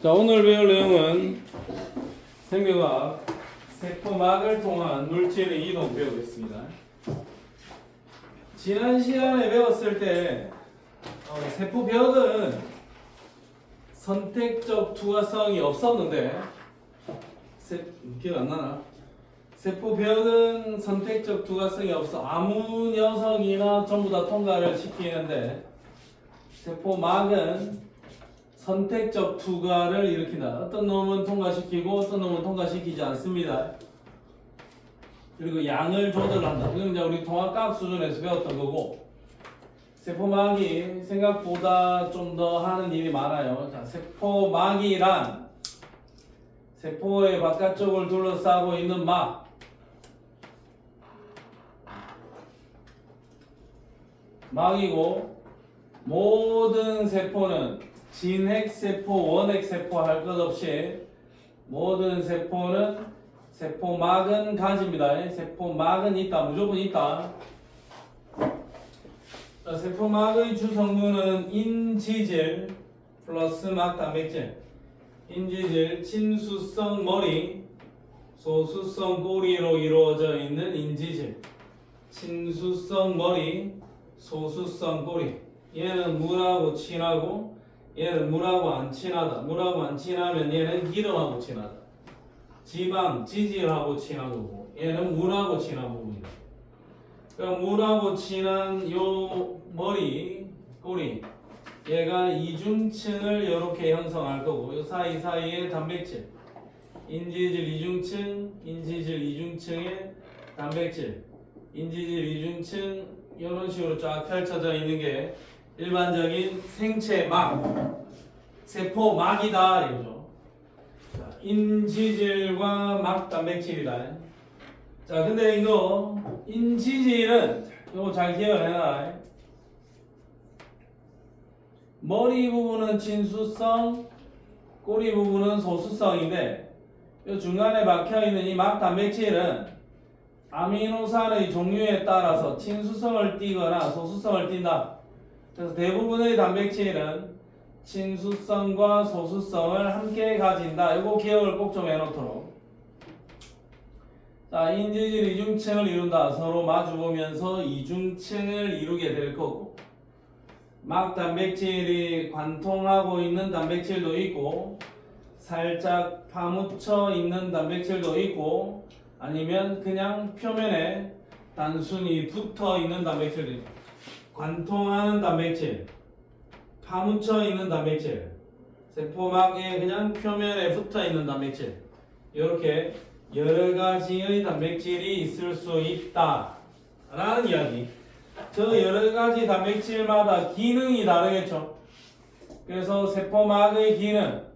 자, 오늘 배울 내용은 생명과학 세포막을 통한 물질의 이동 배우겠습니다. 지난 시간에 배웠을 때 세포벽은 선택적 투과성이 없었는데 기억 안 나나? 세포벽은 선택적 투과성이 없어 아무 녀석이나 전부 다 통과를 시키는데 세포막은 선택적 투과를 일으킨다. 어떤 놈은 통과시키고 어떤 놈은 통과시키지 않습니다. 그리고 양을 조절한다. 이건 이제 우리 통합과학 수준에서 배웠던 거고, 세포막이 생각보다 좀 더 하는 일이 많아요. 자, 세포막이란 세포의 바깥쪽을 둘러싸고 있는 막, 막이고, 모든 세포는 진핵세포, 원핵세포 할 것 없이 모든 세포는 세포막은 가집니다. 세포막은 있다. 무조건 있다. 자, 세포막의 주성분은 인지질 플러스 막단백질. 인지질, 친수성 머리, 소수성 꼬리로 이루어져 있는 인지질. 친수성 머리, 소수성 꼬리. 얘는 물하고 친하고 얘는 물하고 안 친하다. 물하고 안 친하면 얘는 기름하고 친하다. 지방, 지질하고 친한 거고 얘는 물하고 친한 부분이다. 그러니까 물하고 친한 요 머리, 꼬리 얘가 이중층을 이렇게 형성할 거고 요 사이사이에 단백질 인지질 이중층, 인지질 이중층에 단백질 인지질 이중층 이런 식으로 쫙 펼쳐져 있는 게 일반적인 생체막, 세포막이다 이거죠. 자, 인지질과 막단백질이다. 자, 근데 이거 인지질은 이거 잘 기억을 해놔. 머리 부분은 친수성, 꼬리 부분은 소수성인데 이 중간에 박혀있는 이 막단백질은 아미노산의 종류에 따라서 친수성을 띠거나 소수성을 띈다. 그래서 대부분의 단백질은 친수성과 소수성을 함께 가진다. 이거 기억을 꼭 좀 해놓도록. 자, 인지질 이중층을 이룬다. 서로 마주보면서 이중층을 이루게 될 거고, 막 단백질이 관통하고 있는 단백질도 있고, 살짝 파묻혀 있는 단백질도 있고, 아니면 그냥 표면에 단순히 붙어 있는 단백질도 있고. 관통하는 단백질, 파묻혀 있는 단백질, 세포막의 그냥 표면에 붙어 있는 단백질, 이렇게 여러 가지의 단백질이 있을 수 있다 라는 이야기. 저 여러 가지 단백질마다 기능이 다르겠죠. 그래서 세포막의 기능,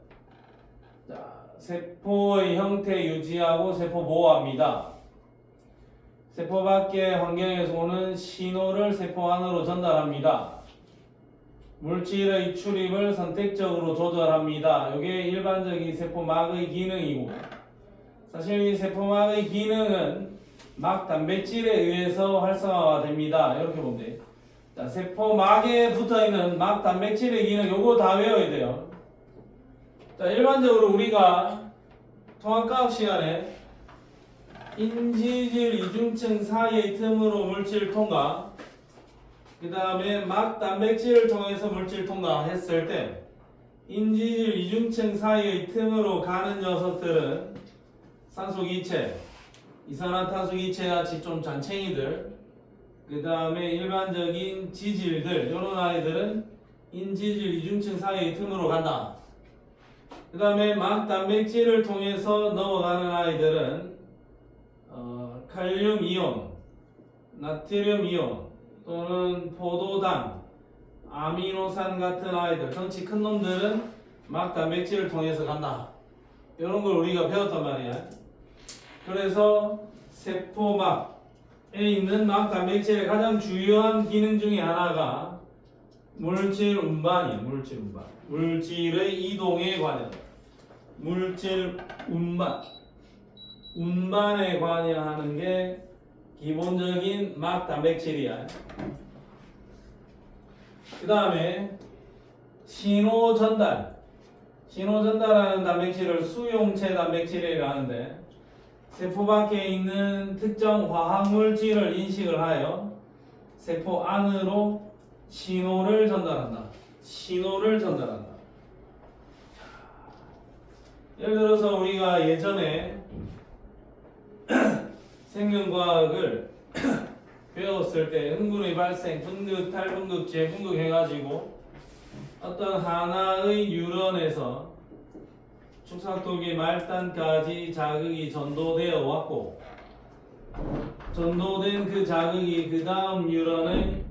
자, 세포의 형태 유지하고 세포 보호합니다. 세포 밖의 환경에서 오는 신호를 세포 안으로 전달합니다. 물질의 출입을 선택적으로 조절합니다. 이게 일반적인 세포막의 기능이고, 사실 이 세포막의 기능은 막 단백질에 의해서 활성화가 됩니다. 이렇게 보면 돼요. 자, 세포막에 붙어있는 막 단백질의 기능, 요거 다 외워야 돼요. 자, 일반적으로 우리가 통합과학 시간에 인지질 이중층 사이의 틈으로 물질 통과, 그 다음에 막 단백질을 통해서 물질 통과했을 때 인지질 이중층 사이의 틈으로 가는 녀석들은 산소기체, 이산화탄소기체 같이 좀 잔챙이들, 그 다음에 일반적인 지질들, 이런 아이들은 인지질 이중층 사이의 틈으로 간다. 그 다음에 막 단백질을 통해서 넘어가는 아이들은 칼륨 이온, 나트륨 이온 또는 포도당, 아미노산 같은 아이들, 덩치 큰 놈들은 막 단백질을 통해서 간다. 이런 걸 우리가 배웠단 말이야. 그래서 세포막에 있는 막 단백질의 가장 주요한 기능 중에 하나가 물질 운반이야. 물질 운반. 물질의 이동에 관여한다. 물질 운반. 운반에 관여하는 게 기본적인 막 단백질이야. 그 다음에 신호 전달. 신호 전달하는 단백질을 수용체 단백질이라 하는데 세포 밖에 있는 특정 화학 물질을 인식을 하여 세포 안으로 신호를 전달한다. 신호를 전달한다. 예를 들어서 우리가 예전에 생명과학을 배웠을 때 흥분의 발생, 분극, 탈분극, 재분극 해가지고 어떤 하나의 뉴런에서 축삭도기 말단까지 자극이 전도되어 왔고 전도된 그 자극이 그 다음 뉴런의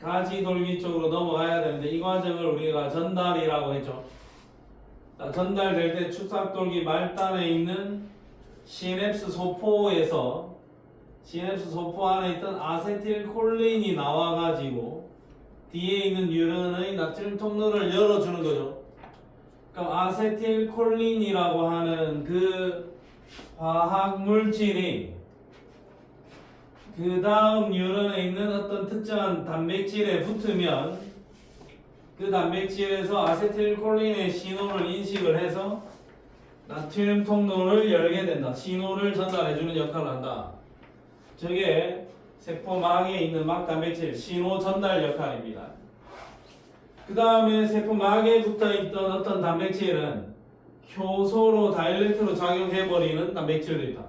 가지돌기 쪽으로 넘어가야 되는데 이 과정을 우리가 전달이라고 했죠. 전달될 때 축삭돌기 말단에 있는 시냅스 소포에서 시냅스 소포 안에 있던 아세틸콜린이 나와가지고 뒤에 있는 뉴런의 나트륨 통로를 열어주는 거죠. 그럼 아세틸콜린이라고 하는 그 화학 물질이 그 다음 뉴런에 있는 어떤 특정한 단백질에 붙으면 그 단백질에서 아세틸콜린의 신호를 인식을 해서 나트륨 통로를 열게 된다. 신호를 전달해주는 역할을 한다. 저게 세포막에 있는 막 단백질 신호 전달 역할입니다. 그 다음에 세포막에 붙어있던 어떤 단백질은 효소로 다이렉트로 작용해버리는 단백질도 있다.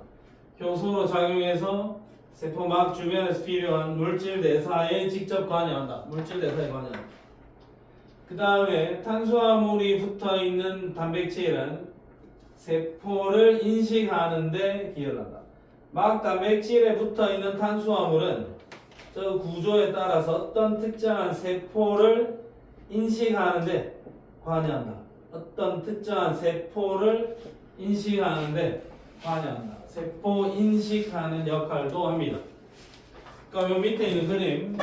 효소로 작용해서 세포막 주변에서 필요한 물질 대사에 직접 관여한다. 물질 대사에 관여한다. 그 다음에 탄수화물이 붙어있는 단백질은 세포를 인식하는 데 기여를 한다. 막 단백질에 붙어있는 탄수화물은 저 구조에 따라서 어떤 특정한 세포를 인식하는 데 관여한다. 어떤 특정한 세포를 인식하는 데 관여한다. 세포 인식하는 역할도 합니다. 그러니까 요 밑에 있는 그림,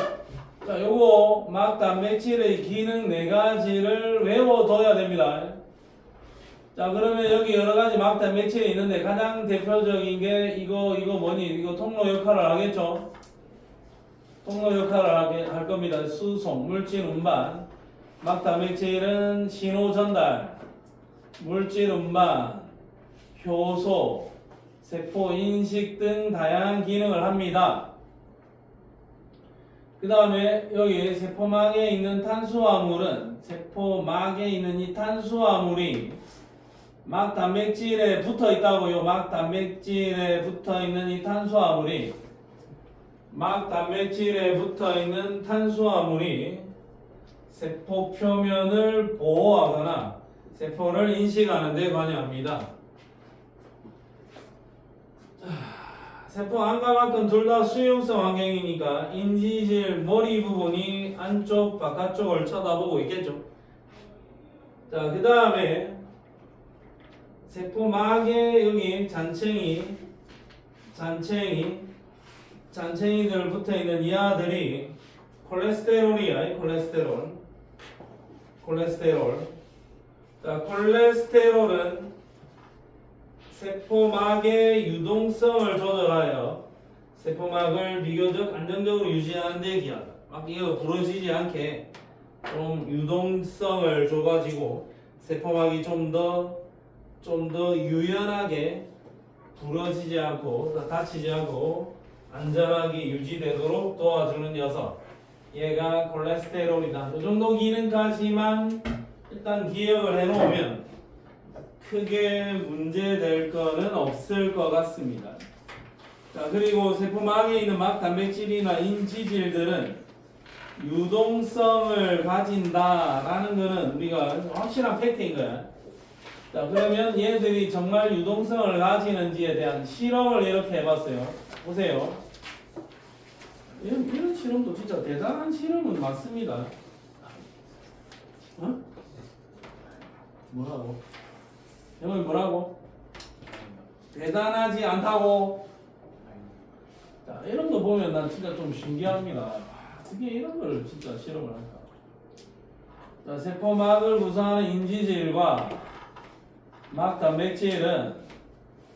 자, 요거 막 단백질의 기능 4가지를 외워둬야 됩니다. 자, 그러면 여기 여러 가지 막 단백질이 있는데 가장 대표적인 게 이거 뭐니? 이거 통로 역할을 하겠죠? 통로 역할을 할 겁니다. 수송, 물질 운반. 막 단백질은 신호 전달, 물질 운반, 효소, 세포 인식 등 다양한 기능을 합니다. 그 다음에 여기 세포막에 있는 탄수화물은 세포막에 있는 이 탄수화물이 막 단백질에 붙어 있다고요. 막 단백질에 붙어 있는 이 탄수화물이 막 단백질에 붙어 있는 탄수화물이 세포 표면을 보호하거나 세포를 인식하는 데 관여합니다. 세포 안과 밖은 둘 다 수용성 환경이니까 인지질 머리 부분이 안쪽 바깥쪽을 쳐다보고 있겠죠. 자, 그 다음에 세포막에 여기 잔챙이들 붙어있는 이 아들이 콜레스테롤이야. 콜레스테롤. 자, 콜레스테롤은 세포막의 유동성을 조절하여 세포막을 비교적 안정적으로 유지하는 데 기여한다. 막 이거 부러지지 않게 좀 유동성을 줘가지고 세포막이 좀 더 유연하게 부러지지 않고 다치지 않고 안전하게 유지되도록 도와주는 녀석. 얘가 콜레스테롤이다. 이 정도 기능까지만 일단 기억을 해놓으면 크게 문제될 거는 없을 것 같습니다. 자, 그리고 세포막에 있는 막 단백질이나 인지질들은 유동성을 가진다라는 거는 우리가 확실한 팩트인 거야. 자, 그러면 얘들이 정말 유동성을 가지는지에 대한 실험을 이렇게 해봤어요. 보세요. 이런 실험도 진짜 대단한 실험은 맞습니다. 어? 뭐라고? 형이 뭐라고? 대단하지 않다고? 자, 이런 거 보면 난 진짜 좀 신기합니다. 어떻게 이런 걸 진짜 실험을 할까? 자, 세포막을 구성하는 인지질과 막 단백질은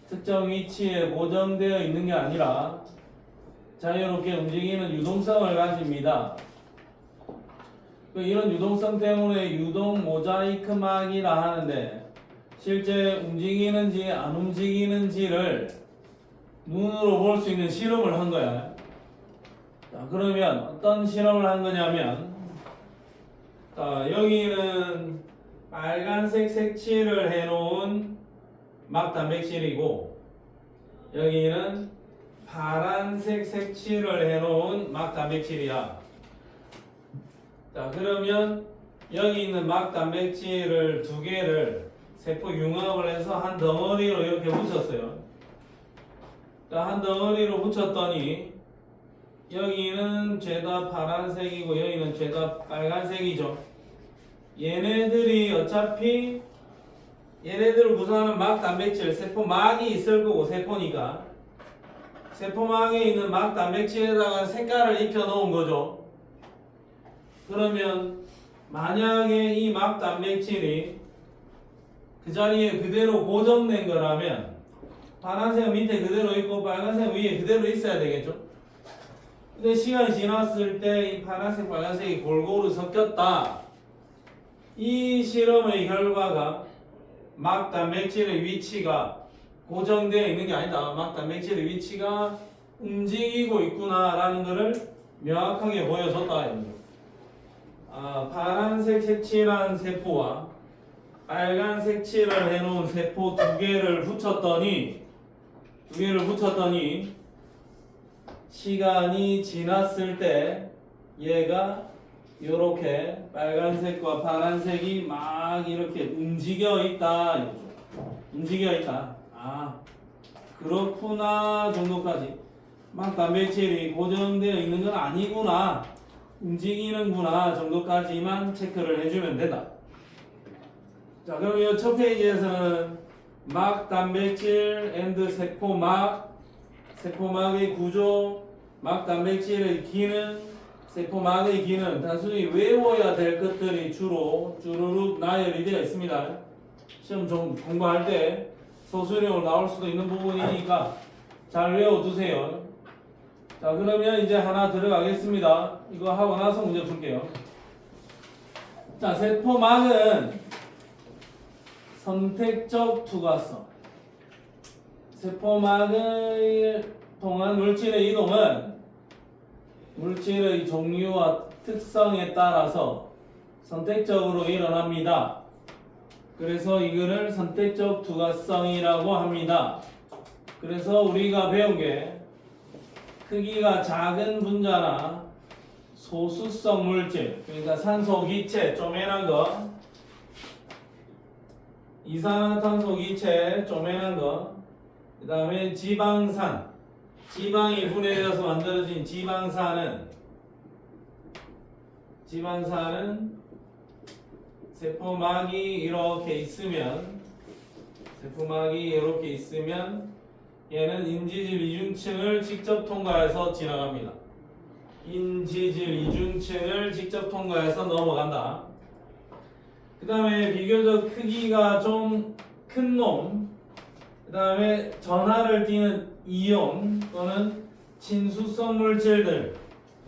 특정 위치에 고정되어 있는 게 아니라 자유롭게 움직이는 유동성을 가집니다. 이런 유동성 때문에 유동 모자이크막이라 하는데 실제 움직이는지 안 움직이는지를 눈으로 볼 수 있는 실험을 한 거야. 자, 그러면 어떤 실험을 한 거냐면, 자, 여기는 빨간색 색칠을 해놓은 막 단백질이고, 여기는 파란색 색칠을 해놓은 막 단백질이야. 자, 그러면 여기 있는 막 단백질을 두 개를 세포 융합을 해서 한 덩어리로 이렇게 붙였어요. 자, 한 덩어리로 붙였더니 여기는 죄다 파란색이고 여기는 죄다 빨간색이죠. 얘네들이 어차피 얘네들을 구성하는 막 단백질, 세포막이 있을 거고, 세포니까 세포막에 있는 막 단백질에다가 색깔을 입혀 놓은 거죠. 그러면 만약에 이 막 단백질이 그 자리에 그대로 고정된 거라면 파란색은 밑에 그대로 있고 빨간색은 위에 그대로 있어야 되겠죠. 근데 시간이 지났을 때 이 파란색, 빨간색이 골고루 섞였다. 이 실험의 결과가 막 단백질의 위치가 고정되어 있는 게 아니다. 막 단백질의 위치가 움직이고 있구나라는 것을 명확하게 보여줬다. 파란색 색칠한 세포와 빨간 색칠을 해놓은 세포 두 개를 붙였더니 시간이 지났을 때 얘가 이렇게 빨간색과 파란색이 막 이렇게 움직여 있다. 움직여 있다. 아, 그렇구나 정도까지. 막 단백질이 고정되어 있는 건 아니구나, 움직이는구나 정도까지만 체크를 해주면 된다. 자, 그럼 이 첫 페이지에서는 막 단백질 앤드 세포막의 구조, 막 단백질의 기능, 세포막의 기능, 단순히 외워야 될 것들이 주로 주르륵 나열이 되어 있습니다. 시험 좀 공부할 때 소수령으로 나올 수도 있는 부분이니까 잘 외워두세요. 자, 그러면 이제 하나 들어가겠습니다. 이거 하고 나서 문제 풀게요. 자, 세포막은 선택적 투과성. 세포막을 통한 물질의 이동은 물질의 종류와 특성에 따라서 선택적으로 일어납니다. 그래서 이거를 선택적 투과성이라고 합니다. 그래서 우리가 배운 게 크기가 작은 분자나 소수성 물질, 그러니까 산소 기체 쪼매난 거, 이산화탄소 기체 쪼매난 거, 그 다음에 지방산, 지방이 분해되어서 만들어진 지방산은 세포막이 이렇게 있으면 얘는 인지질 이중층을 직접 통과해서 지나갑니다. 인지질 이중층을 직접 통과해서 넘어간다. 그 다음에 비교적 크기가 좀 큰 놈, 그 다음에 전하를 띠는 이온 또는 친수성 물질들,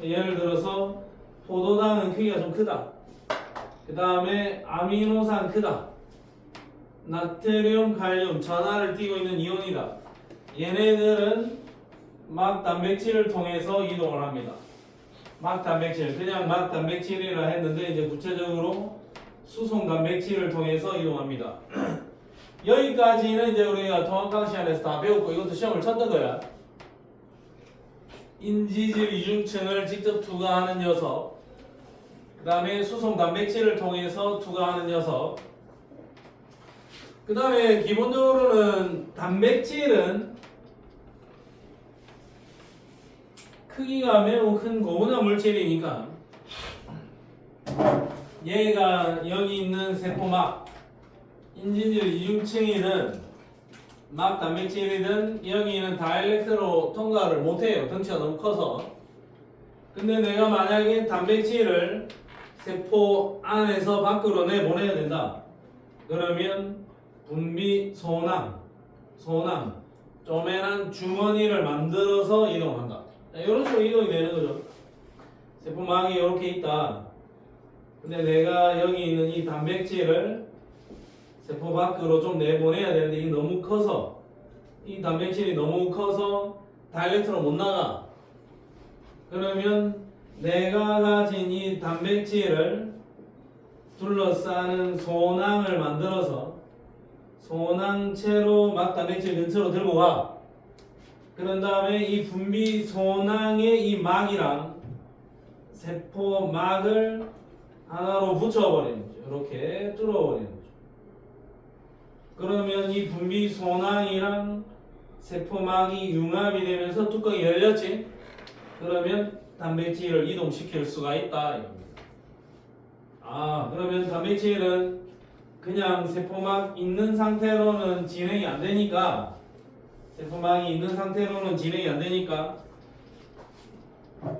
예를 들어서 포도당은 크기가 좀 크다. 그 다음에 아미노산 크다. 나트륨, 칼륨, 전하를 띠고 있는 이온이다. 얘네들은 막 단백질을 통해서 이동을 합니다. 막 단백질, 그냥 막 단백질이라 했는데 이제 구체적으로 수송 단백질을 통해서 이동합니다. 여기까지는 이제 우리가 통합강 시간에서 다 배웠고 이것도 시험을 쳤던 거야. 인지질 이중층을 직접 투과하는 녀석, 그 다음에 수송 단백질을 통해서 투과하는 녀석, 그 다음에 기본적으로는 단백질은 크기가 매우 큰 고분화 물질이니까 얘가 여기 있는 세포막, 인지질 이중층이든 막 단백질이든 여기는 다이렉트로 통과를 못해요. 덩치가 너무 커서. 근데 내가 만약에 단백질을 세포 안에서 밖으로 내보내야 된다. 그러면 분비 소낭, 쪼매난 주머니를 만들어서 이동한다. 이런 식으로 이동이 되는 거죠. 세포막이 이렇게 있다. 근데 내가 여기 있는 이 단백질을 세포 밖으로 좀 내보내야 되는데 이 너무 커서 이 단백질이 너무 커서 다이렉트로 못 나가. 그러면 내가 가진 이 단백질을 둘러싸는 소낭을 만들어서 소낭체로 막 단백질 근처로 들고 가. 그런 다음에 이 분비 소낭의 이 막이랑 세포막을 하나로 붙여버리는 거죠. 이렇게 뚫어버리는 거죠. 그러면 이 분비 소낭이랑 세포막이 융합이 되면서 뚜껑이 열렸지. 그러면 단백질을 이동시킬 수가 있다 이겁니다. 그러면 단백질은 그냥 세포막 있는 상태로는 진행이 안 되니까 세포막이 있는 상태로는 진행이 안 되니까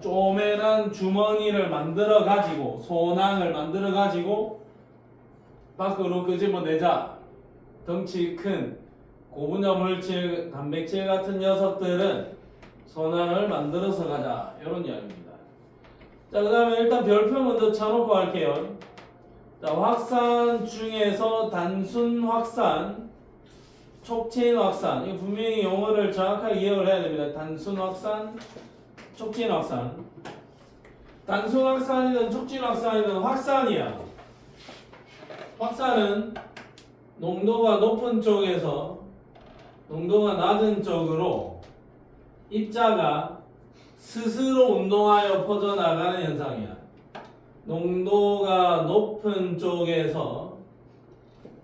쪼매난 주머니를 만들어 가지고 소낭을 만들어 가지고 밖으로 끄집어내자. 덩치 큰 고분자 물질, 단백질 같은 녀석들은 소낭을 만들어서 가자. 이런 이야기입니다. 자, 그 다음에 일단 별표 먼저 쳐놓고 할게요. 자, 확산 중에서 단순 확산, 촉진 확산. 이거 분명히 용어를 정확하게 기억을 해야 됩니다. 단순 확산, 촉진 확산. 단순 확산이든 촉진 확산이든 확산이야. 확산은 농도가 높은 쪽에서 농도가 낮은 쪽으로 입자가 스스로 운동하여 퍼져나가는 현상이야. 농도가 높은 쪽에서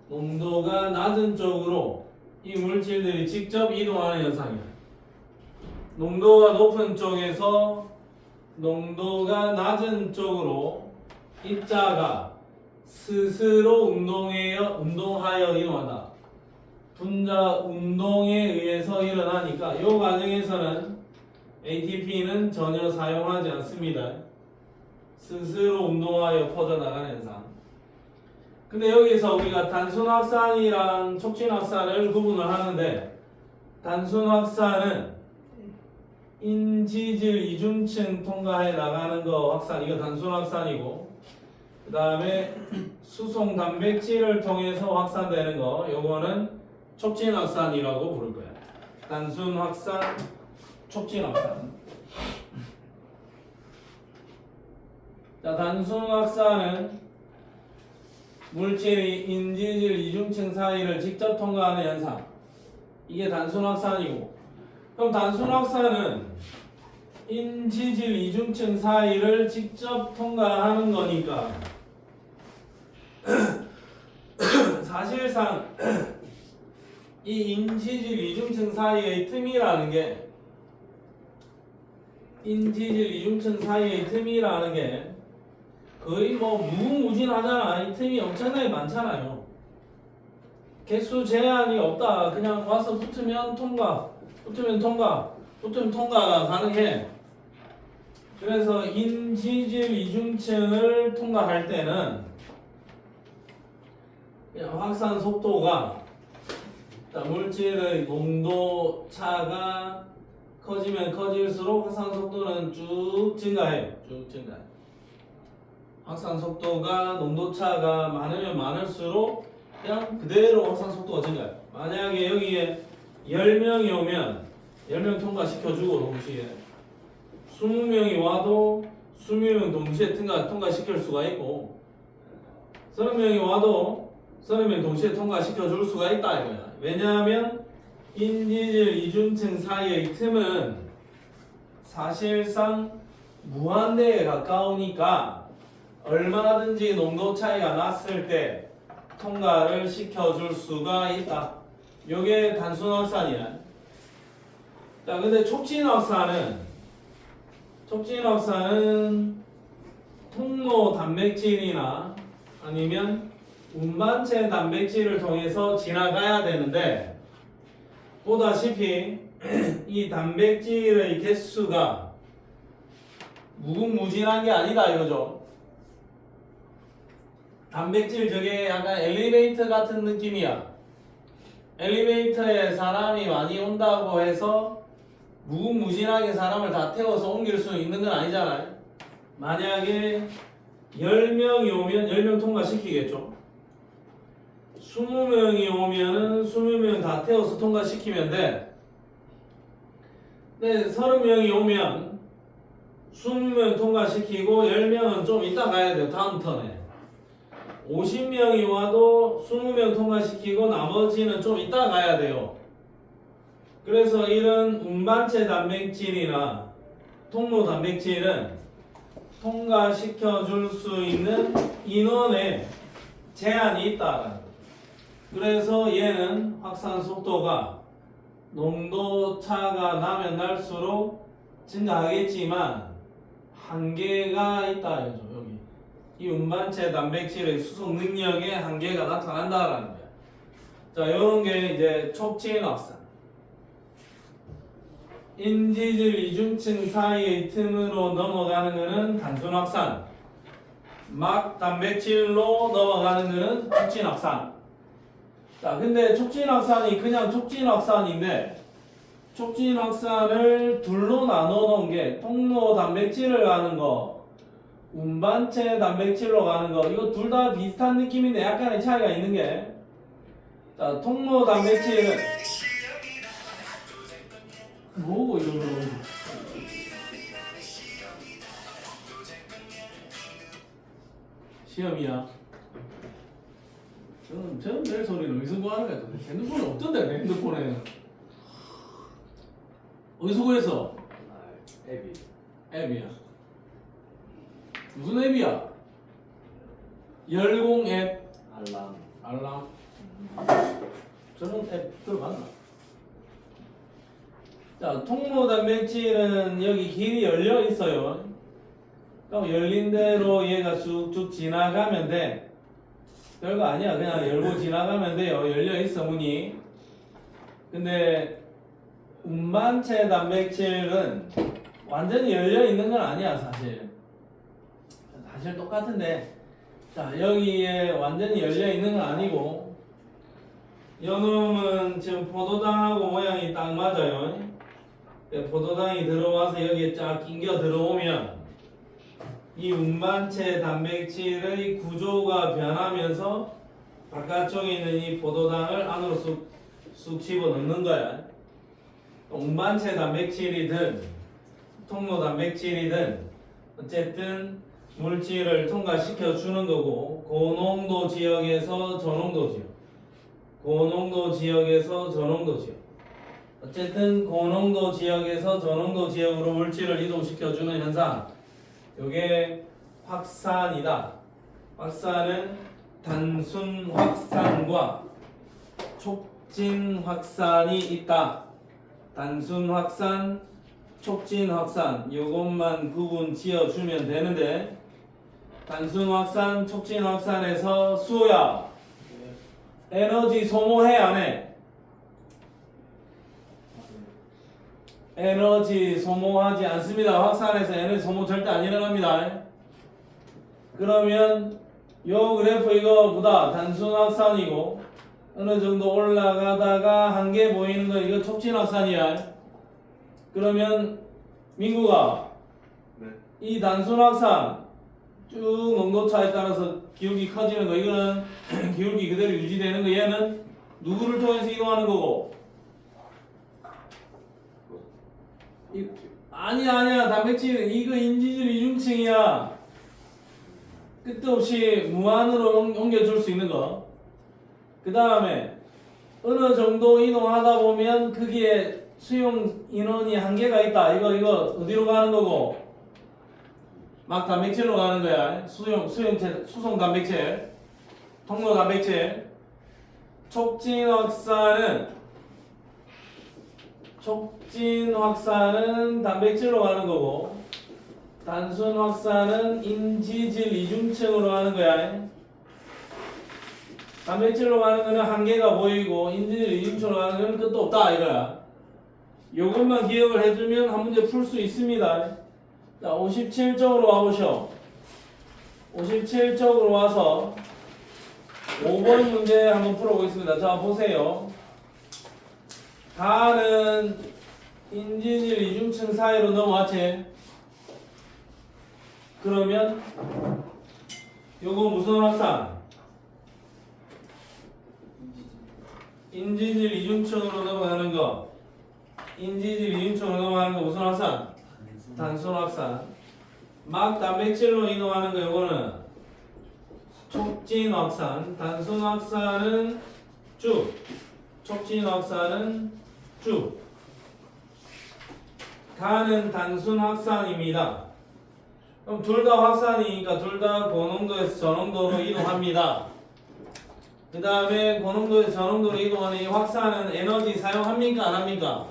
농도가 낮은 쪽으로 이 물질들이 직접 이동하는 현상이야. 농도가 높은 쪽에서 농도가 낮은 쪽으로 입자가 스스로 운동하여 이동한다. 분자 운동에 의해서 일어나니까 이 과정에서는 ATP는 전혀 사용하지 않습니다. 스스로 운동하여 퍼져나가는 현상. 근데 여기서 우리가 단순 확산이랑 촉진 확산을 구분을 하는데, 단순 확산은 인지질 이중층 통과해 나가는 거 확산, 이거 단순 확산이고, 그 다음에 수송 단백질을 통해서 확산되는 거, 요거는 촉진 확산이라고 부를 거야. 단순 확산, 촉진 확산. 자, 단순 확산은 물질이 인지질 이중층 사이를 직접 통과하는 현상. 이게 단순 확산이고, 그럼 단순 확산은 인지질 이중층 사이를 직접 통과하는 거니까 사실상 이 인지질 이중층 사이의 틈이라는 게 거의 뭐 무궁무진하잖아. 이 틈이 엄청나게 많잖아요. 개수 제한이 없다. 그냥 와서 붙으면 통과, 붙으면 통과가 가능해. 그래서 인지질 이중층을 통과할 때는 그냥 확산 속도가, 물질의 농도 차가 커지면 커질수록 확산 속도는 쭉 증가해요. 쭉 증가해. 확산 속도가 농도 차가 많으면 많을수록 그냥 그대로 확산 속도가 증가해요. 만약에 여기에 10명이 오면 10명 통과시켜주고 동시에 20명이 와도 20명 동시에 통과시킬 수가 있고 30명이 와도 30명 동시에 통과시켜줄 수가 있다 이거야. 왜냐하면 인지질 이중층 사이의 틈은 사실상 무한대에 가까우니까 얼마든지 농도 차이가 났을 때 통과를 시켜줄 수가 있다. 요게 단순 확산이야. 자, 근데 촉진 확산은 통로 단백질이나 아니면 운반체 단백질을 통해서 지나가야 되는데, 보다시피 이 단백질의 개수가 무궁무진한 게 아니다 이거죠. 단백질 저게 약간 엘리베이터 같은 느낌이야. 엘리베이터에 사람이 많이 온다고 해서 무궁무진하게 사람을 다 태워서 옮길 수 있는 건 아니잖아요. 만약에 10명이 오면 10명 통과시키겠죠. 20명이 오면은 20명 다 태워서 통과시키면 돼. 근데 30명이 오면 20명 통과시키고 10명은 좀 이따 가야 돼요. 다음 턴에. 50명이 와도 20명 통과시키고 나머지는 좀 이따 가야 돼요. 그래서 이런 운반체 단백질이나 통로 단백질은 통과시켜 줄 수 있는 인원에 제한이 있다라는 거죠. 그래서 얘는 확산 속도가 농도 차가 나면 날수록 증가하겠지만 한계가 있다 이거죠. 여기 이 운반체 단백질의 수속 능력에 한계가 나타난다라는 거예요. 자, 이런 게 이제 촉진 확산. 인지질 이중층 사이의 틈으로 넘어가는 것은 단순 확산. 막 단백질로 넘어가는 것은 촉진 확산. 자, 근데 촉진 확산이 그냥 촉진 확산인데 촉진 확산을 둘로 나눠 놓은 게 통로 단백질을 가는 거, 운반체 단백질로 가는 거, 이거 둘 다 비슷한 느낌인데 약간의 차이가 있는 게, 자, 통로 단백질은 뭐고 이런 거 시험이야. 저는 내 소리는 어디서 구하는 거야? 핸드폰이 없던데 내 핸드폰에 어디서 구했어? 앱이 앱이야. 무슨 앱이야? 열공 앱. 알람. 저런 앱 들어봤나? 자, 통로 단백질은 여기 길이 열려 있어요. 그럼 열린 대로 얘가 쑥쭉 지나가면 돼. 별거 아니야. 그냥 열고 지나가면 돼요. 열려 있어 문이. 근데 운반체 단백질은 완전히 열려 있는 건 아니야 사실. 사실 똑같은데, 자, 여기에 완전히 열려 있는 건 아니고, 요놈은 지금 포도당하고 모양이 딱 맞아요. 포도당이 들어와서 여기에 쫙 낑겨 들어오면 이 운반체 단백질의 구조가 변하면서 바깥쪽에 있는 이 포도당을 안으로 쑥 집어넣는 거야. 운반체 단백질이든 통로 단백질이든 어쨌든 물질을 통과시켜 주는 거고, 고농도 지역에서 저농도 지역, 고농도 지역에서 저농도 지역, 어쨌든 고농도 지역에서 저농도 지역으로 물질을 이동시켜 주는 현상, 이게 확산이다. 확산은 단순 확산과 촉진 확산이 있다. 단순 확산, 촉진 확산, 요것만 구분 지어주면 되는데, 단순 확산, 촉진 확산에서 수호야 에너지 소모해 안 해? 에너지 소모하지 않습니다. 확산에서 에너지 소모 절대 안 일어납니다. 그러면 요 그래프 이거 보다 단순 확산이고, 어느 정도 올라가다가 한계 보이는 거 이거 촉진 확산이야. 그러면 민구가 네. 이 단순 확산 쭉 농도차에 따라서 기울기 커지는 거, 이거는 기울기 그대로 유지되는 거, 얘는 누구를 통해서 이동하는 거고? 아니야 단백질 이거 인지질 이중층이야. 끝도 없이 무한으로 옮겨줄 수 있는 거. 그 다음에 어느 정도 이동하다 보면 거기에 수용 인원이 한계가 있다. 이거 어디로 가는 거고? 막 단백질로 가는 거야. 수송 단백질, 통로 단백질. 촉진 확산은 단백질로 가는 거고, 단순 확산은 인지질 이중층으로 가는 거야. 단백질로 가는 거는 한계가 보이고, 인지질 이중층으로 가는 거는 끝도 없다 이거야. 요것만 기억을 해두면 한 문제 풀 수 있습니다. 자, 57쪽으로 와보셔. 57쪽으로 와서 5번 문제 한번 풀어보겠습니다. 자, 보세요. 가는 인지질 이중층 사이로 넘어왔지? 그러면 요거 무슨 확산? 인지질 이중층으로 넘어가는 거. 인지질 이중층으로 넘어가는 거 무슨 확산? 단순 확산. 막 단백질로 이동하는 거 요거는 촉진 확산. 단순 확산은 쭉. 촉진 확산은 쭉. 가는 단순 확산입니다. 그럼 둘 다 확산이니까 둘 다 고농도에서 저농도로 이동합니다. 그 다음에 고농도에서 저농도로 이동하는 이 확산은 에너지 사용합니까? 안 합니까?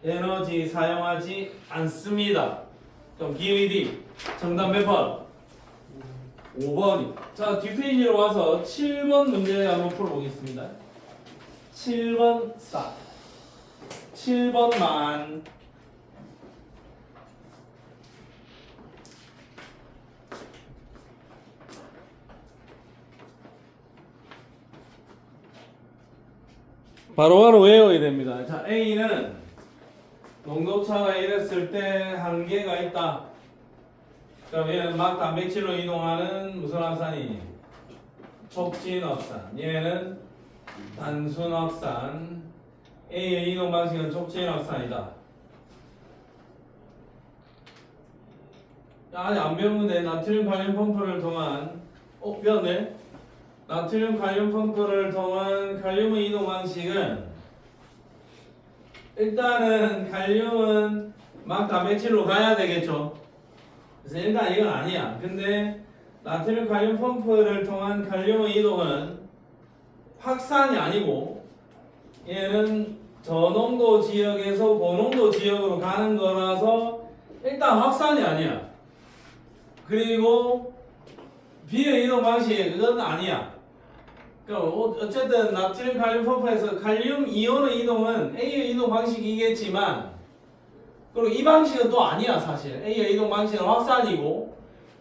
에너지 사용하지 않습니다. 그럼 기회 D 정답 몇 번? 5번이. 자, 뒷페이지로 와서 7번 문제 한번 풀어보겠습니다. 7번 싸. 7번만. 바로바로 외워야 됩니다. 자, A는 농도차가 이랬을 때 한계가 있다. 그럼 얘는 막 단백질로 이동하는 무슨 확산이니? 촉진 확산. 얘는 단순 확산. A의 이동 방식은 촉진 확산이다. 아니 안 배우면 돼. 나트륨 칼륨 펌프를 통한 배웠네? 나트륨 칼륨 펌프를 통한 칼륨의 이동 방식은 일단은 칼륨은 막 단백질로 가야 되겠죠. 그래서 일단 이건 아니야. 근데 나트륨 칼륨 펌프를 통한 칼륨의 이동은 확산이 아니고 얘는 저농도 지역에서 고농도 지역으로 가는 거라서 일단 확산이 아니야. 그리고 B의 이동 방식 그건 아니야. 그러니까 어쨌든 나트륨 칼륨 펌프에서 칼륨 이온의 이동은 A의 이동 방식이겠지만 그리고 이 방식은 또 아니야 사실. A의 이동 방식은 확산이고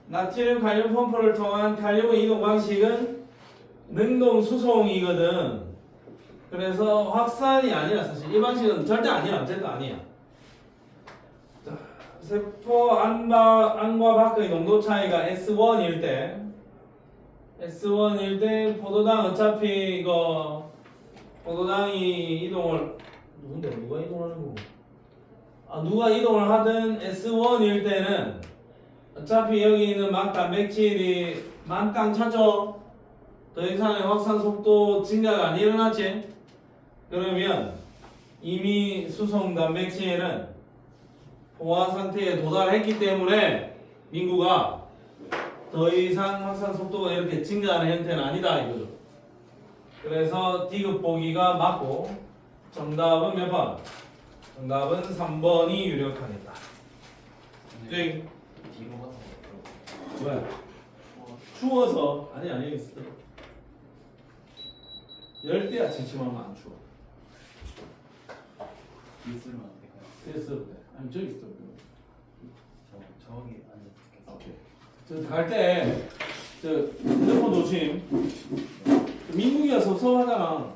나트륨 칼륨 펌프를 통한 칼륨의 이동 방식은 능동 수송이거든. 그래서 확산이 아니야 사실. 이 방식은 절대 아니야. 어쨌든 아니야. 자, 세포 안과 밖의 농도 차이가 S1일 때 S1일 때 포도당 어차피 이거 포도당이 이동을 누가 이동하는 거고? 누가 이동을 하든 S1일 때는 어차피 여기 있는 막 단백질이 만땅 찼죠. 더 이상의 확산 속도 증가가 안 일어났지. 그러면 이미 수송 단백질은 포화 상태에 도달했기 때문에 민구가 더 이상 확산 속도가 이렇게 증가하는 형태는 아니다 이거죠. 그래서 D급 보기가 맞고 정답은 몇 번? 정답은 3번이 유력하겠다. 땡. 뒤로 가서 왜? 추워서 아니 있어. 열대야 지침하면 안 추워. 있으면 안 될까요? 됐을 때. 아니 저기 있어. 저기 앉아서 오케이. 저 갈 때 저 핸드폰 조심. 민국이가 섭섭하잖아.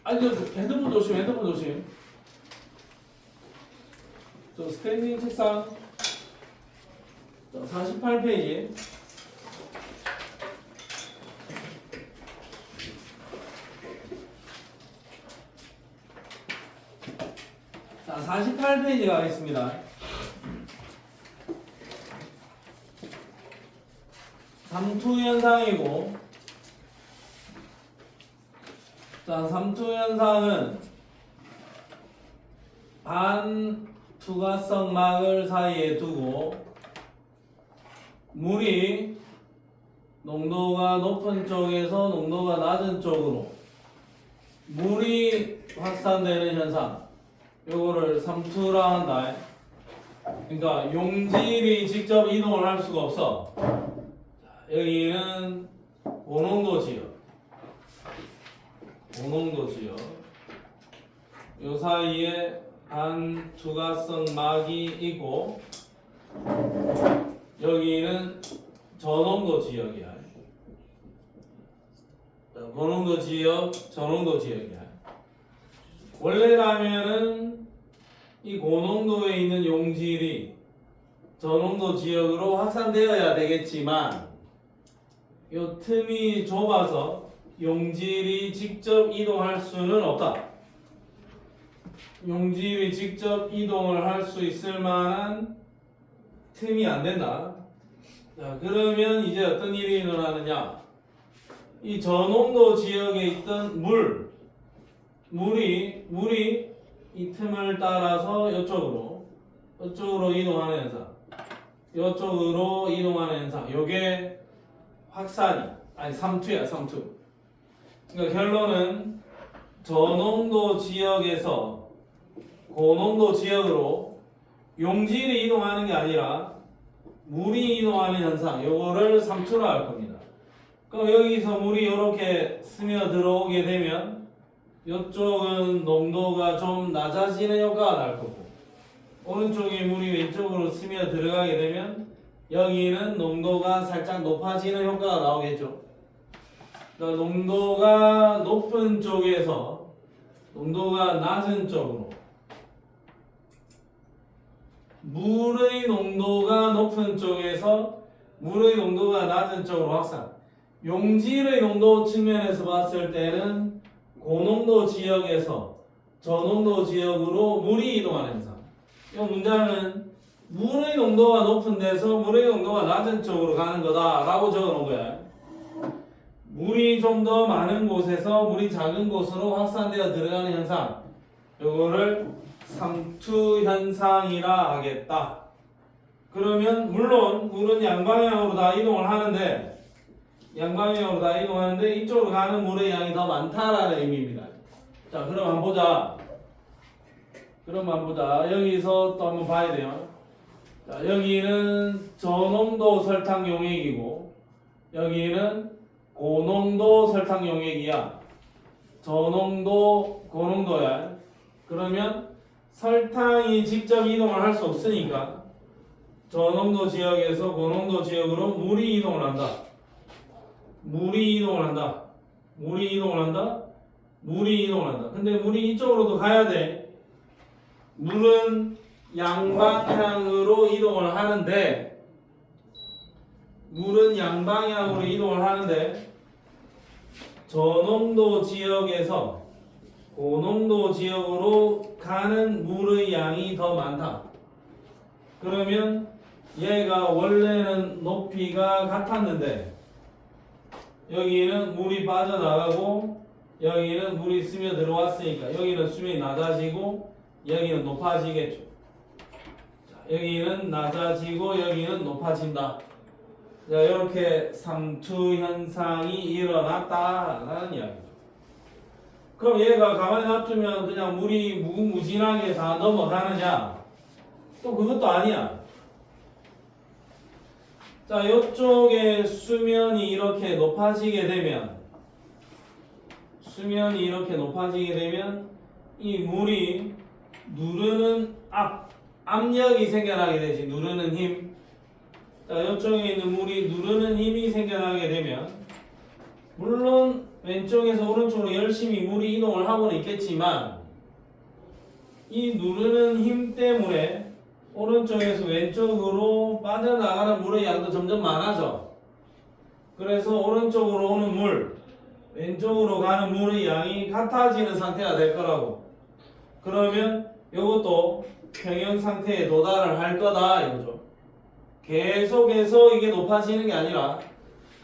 아니 저 핸드폰 조심. 저 스탠딩 책상. 자, 48페이지. 자, 48페이지 가겠습니다. 삼투현상이고, 자, 삼투현상은 반투과성 막을 사이에 두고 물이 농도가 높은 쪽에서 농도가 낮은 쪽으로 물이 확산되는 현상, 요거를 삼투라 한다. 그러니까 용질이 직접 이동을 할 수가 없어. 여기는 고농도 지역, 요 사이에 반투과성 막이 있고 여기는 저농도 지역이야. 고농도 지역, 저농도 지역이야. 원래라면은 이 고농도에 있는 용질이 저농도 지역으로 확산되어야 되겠지만 요 틈이 좁아서 용질이 직접 이동할 수는 없다. 용질이 직접 이동을 할 수 있을 만한 틈이 안 된다. 자, 그러면 이제 어떤 일이 일어나느냐? 이 저농도 지역에 있던 물이 이 틈을 따라서 이쪽으로 이동하는 현상. 이쪽으로 이동하는 현상. 요게 확산이 아니 삼투야, 삼투. 그러니까 결론은 저농도 지역에서 고농도 지역으로 용질이 이동하는 게 아니라 물이 이동하는 현상, 요거를 삼투라 할 겁니다. 그럼 여기서 물이 이렇게 스며 들어오게 되면 이쪽은 농도가 좀 낮아지는 효과가 날 거고, 오른쪽에 물이 왼쪽으로 스며 들어가게 되면 여기는 농도가 살짝 높아지는 효과가 나오겠죠. 그러니까 농도가 높은 쪽에서 농도가 낮은 쪽으로, 물의 농도가 높은 쪽에서 물의 농도가 낮은 쪽으로 확산. 용질의 농도 측면에서 봤을 때는 고농도 지역에서 저농도 지역으로 물이 이동하는 현상. 이 문장은 물의 농도가 높은 데서 물의 농도가 낮은 쪽으로 가는 거다라고 적어 놓은 거야. 물이 좀 더 많은 곳에서 물이 작은 곳으로 확산되어 들어가는 현상. 요거를 삼투 현상이라 하겠다. 그러면 물론 물은 양방향으로 다 이동을 하는데 이쪽으로 가는 물의 양이 더 많다라는 의미입니다. 자, 그럼 한번 보자. 여기서 또 한번 봐야 돼요. 자, 여기는 저농도 설탕 용액이고 여기는 고농도 설탕 용액이야. 저농도, 고농도야. 그러면 설탕이 직접 이동을 할 수 없으니까 저농도 지역에서 고농도 지역으로 물이 이동을 한다. 물이 이동을 한다. 근데 물이 이쪽으로도 가야 돼. 물은 양방향으로 이동을 하는데 저농도 지역에서 고농도 지역으로 가는 물의 양이 더 많다. 그러면 얘가 원래는 높이가 같았는데 여기는 물이 빠져나가고 여기는 물이 스며 들어왔으니까 여기는 수면이 낮아지고 여기는 높아지겠죠. 자, 여기는 낮아지고 여기는 높아진다. 자, 이렇게 삼투 현상이 일어났다라는 이야기죠. 그럼 얘가 가만히 놔두면 그냥 물이 무궁무진하게 다 넘어가느냐? 또 그것도 아니야. 자, 이쪽에 수면이 이렇게 높아지게 되면 이 물이 누르는 압력이 생겨나게 되지. 누르는 힘. 자, 이쪽에 있는 물이 누르는 힘이 생겨나게 되면 물론 왼쪽에서 오른쪽으로 열심히 물이 이동을 하고는 있겠지만 이 누르는 힘 때문에 오른쪽에서 왼쪽으로 빠져나가는 물의 양도 점점 많아져. 그래서 오른쪽으로 오는 물, 왼쪽으로 가는 물의 양이 같아지는 상태가 될 거라고. 그러면 이것도 평형 상태에 도달을 할 거다 이거죠. 계속해서 이게 높아지는 게 아니라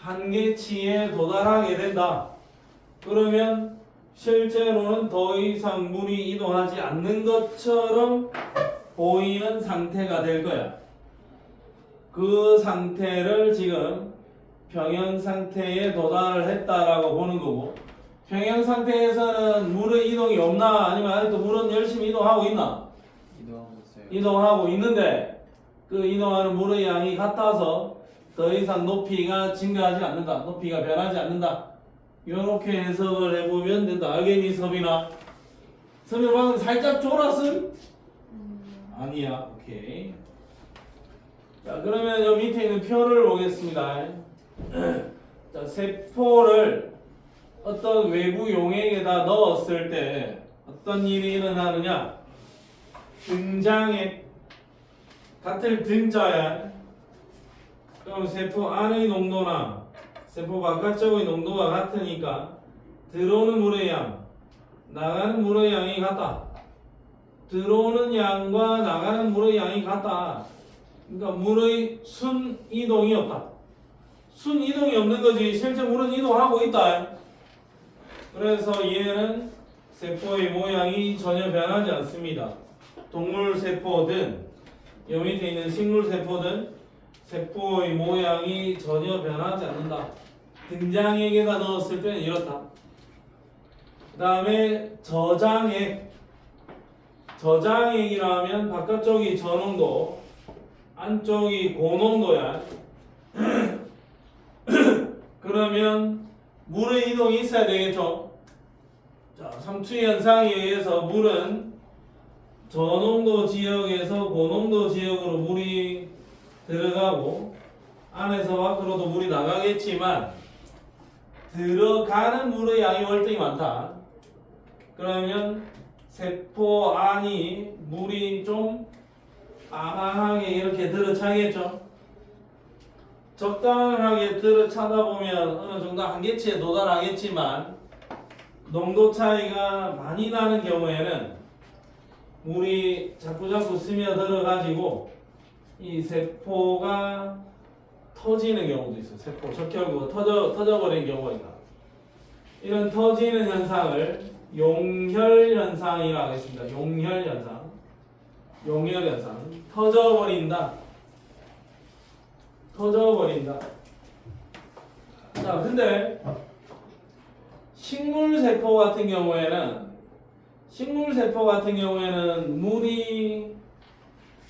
한계치에 도달하게 된다. 그러면 실제로는 더 이상 물이 이동하지 않는 것처럼 보이는 상태가 될 거야. 그 상태를 지금 평형 상태에 도달을 했다라고 보는 거고, 평형 상태에서는 물의 이동이 없나? 아니면 아직도 물은 열심히 이동하고 있나? 이동하고 있어요. 이동하고 있는데 그 이동하는 물의 양이 같아서 더 이상 높이가 증가하지 않는다. 높이가 변하지 않는다. 이렇게 해석을 해보면 된다. 알겠니, 서빈아? 서빈아 방금 살짝 졸았음? 아니야. 오케이. 자, 그러면 여기 밑에 있는 표를 보겠습니다. 자, 세포를 어떤 외부 용액에다 넣었을 때 어떤 일이 일어나느냐? 등장에 같은 등자야. 그럼 세포 안의 농도나 세포 바깥쪽의 농도가 같으니까 들어오는 물의 양, 나가는 물의 양이 같다. 들어오는 양과 나가는 물의 양이 같다. 그러니까 물의 순 이동이 없다. 순 이동이 없는 거지 실제 물은 이동하고 있다. 그래서 얘는 세포의 모양이 전혀 변하지 않습니다. 동물 세포든 여 밑에 있는 식물 세포든 세포의 모양이 전혀 변하지 않는다. 등장액에다 넣었을 때는 이렇다. 그 다음에 저장액이라면 바깥쪽이 저농도, 안쪽이 고농도야. 그러면 물의 이동이 있어야 되겠죠. 자, 삼투 현상에 의해서 물은 저농도 지역에서 고농도 지역으로 물이 들어가고 안에서 밖으로도 물이 나가겠지만 들어가는 물의 양이 월등히 많다. 그러면 세포 안이 물이 좀 빠방하게 이렇게 들어차겠죠. 적당하게 들어차다 보면 어느 정도 한계치에 도달하겠지만 농도 차이가 많이 나는 경우에는 물이 자꾸자꾸 스며들어 가지고 이 세포가 터지는 경우도 있어요. 세포 적혈구가 터져버리는 경우가 있다. 이런 터지는 현상을 용혈현상이라고 했습니다. 용혈현상. 터져버린다. 자, 근데 식물세포 같은 경우에는 물이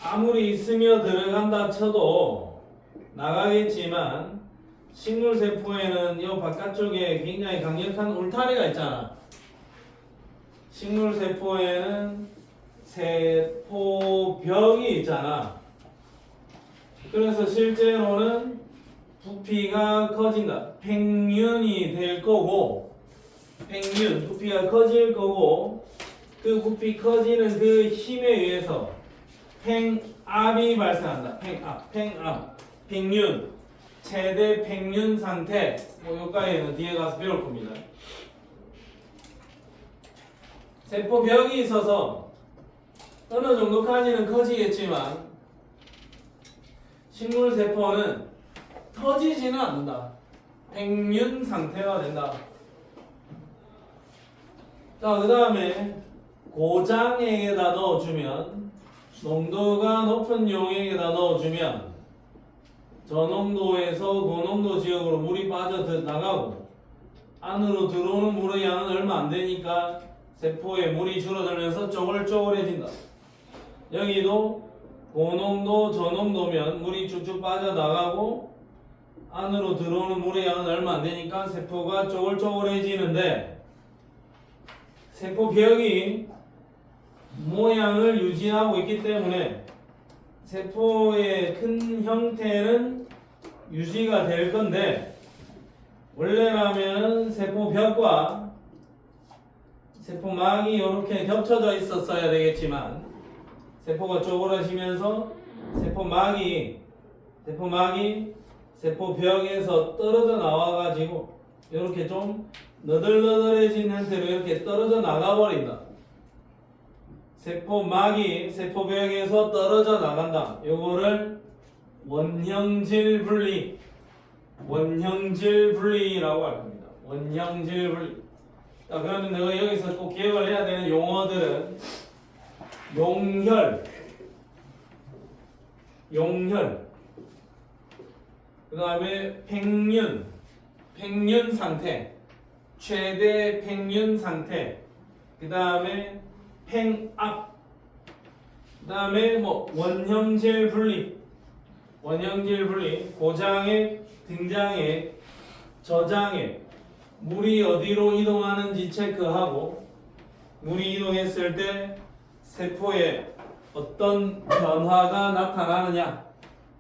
아무리 스며 들어간다 쳐도 나가겠지만 식물세포에는 이 바깥쪽에 굉장히 강력한 울타리가 있잖아. 식물세포에는 세포벽이 있잖아. 그래서 실제로는 부피가 커진다. 팽윤이 될 거고, 부피가 커질 거고, 그 부피 커지는 그 힘에 의해서 팽압이 발생한다. 팽윤, 최대 팽윤 상태. 여기까지는 뒤에 가서 배울 겁니다. 세포벽이 있어서 어느 정도까지는 커지겠지만 식물세포는 터지지는 않는다. 팽윤 상태가 된다. 자, 그 다음에 고장액에다 넣어주면, 농도가 높은 용액에다 넣어주면 저농도에서 고농도 지역으로 물이 빠져나가고 안으로 들어오는 물의 양은 얼마 안 되니까 세포에 물이 줄어들면서 쪼글쪼글해진다. 여기도 고농도, 저농도면 물이 쭉쭉 빠져나가고 안으로 들어오는 물의 양은 얼마 안 되니까 세포가 쪼글쪼글해지는데 세포벽이 모양을 유지하고 있기 때문에 세포의 큰 형태는 유지가 될 건데 원래라면 세포벽과 세포막이 이렇게 겹쳐져 있었어야 되겠지만 세포가 쪼그라지면서 세포막이 세포벽에서 떨어져 나와가지고 이렇게 좀 너덜너덜해진 형태로 이렇게 떨어져 나가버린다. 세포막이 세포벽에서 떨어져 나간다. 요거를 원형질 분리라고 할 겁니다. 원형질 분리. 자, 그러면 내가 여기서 꼭 기억을 해야 되는 용어들은 용혈, 그 다음에 팽윤 상태, 최대 팽윤 상태, 그 다음에 팽압, 그 다음에 원형질 분리, 고장액, 등장액, 저장액, 물이 어디로 이동하는지 체크하고 물이 이동했을 때 세포에 어떤 변화가 나타나느냐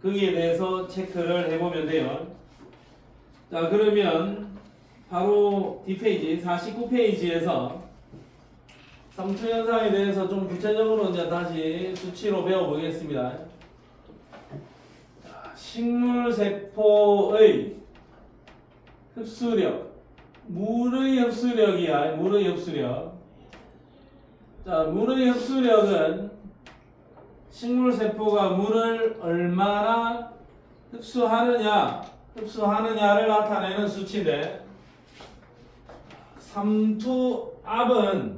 거기에 대해서 체크를 해보면 돼요. 자, 그러면 바로 뒷페이지 49페이지에서 삼투 현상에 대해서 좀 구체적으로 이제 다시 수치로 배워보겠습니다. 자, 식물 세포의 흡수력. 물의 흡수력이야. 물의 흡수력. 자, 물의 흡수력은 식물세포가 물을 얼마나 흡수하느냐를 나타내는 수치인데, 삼투압은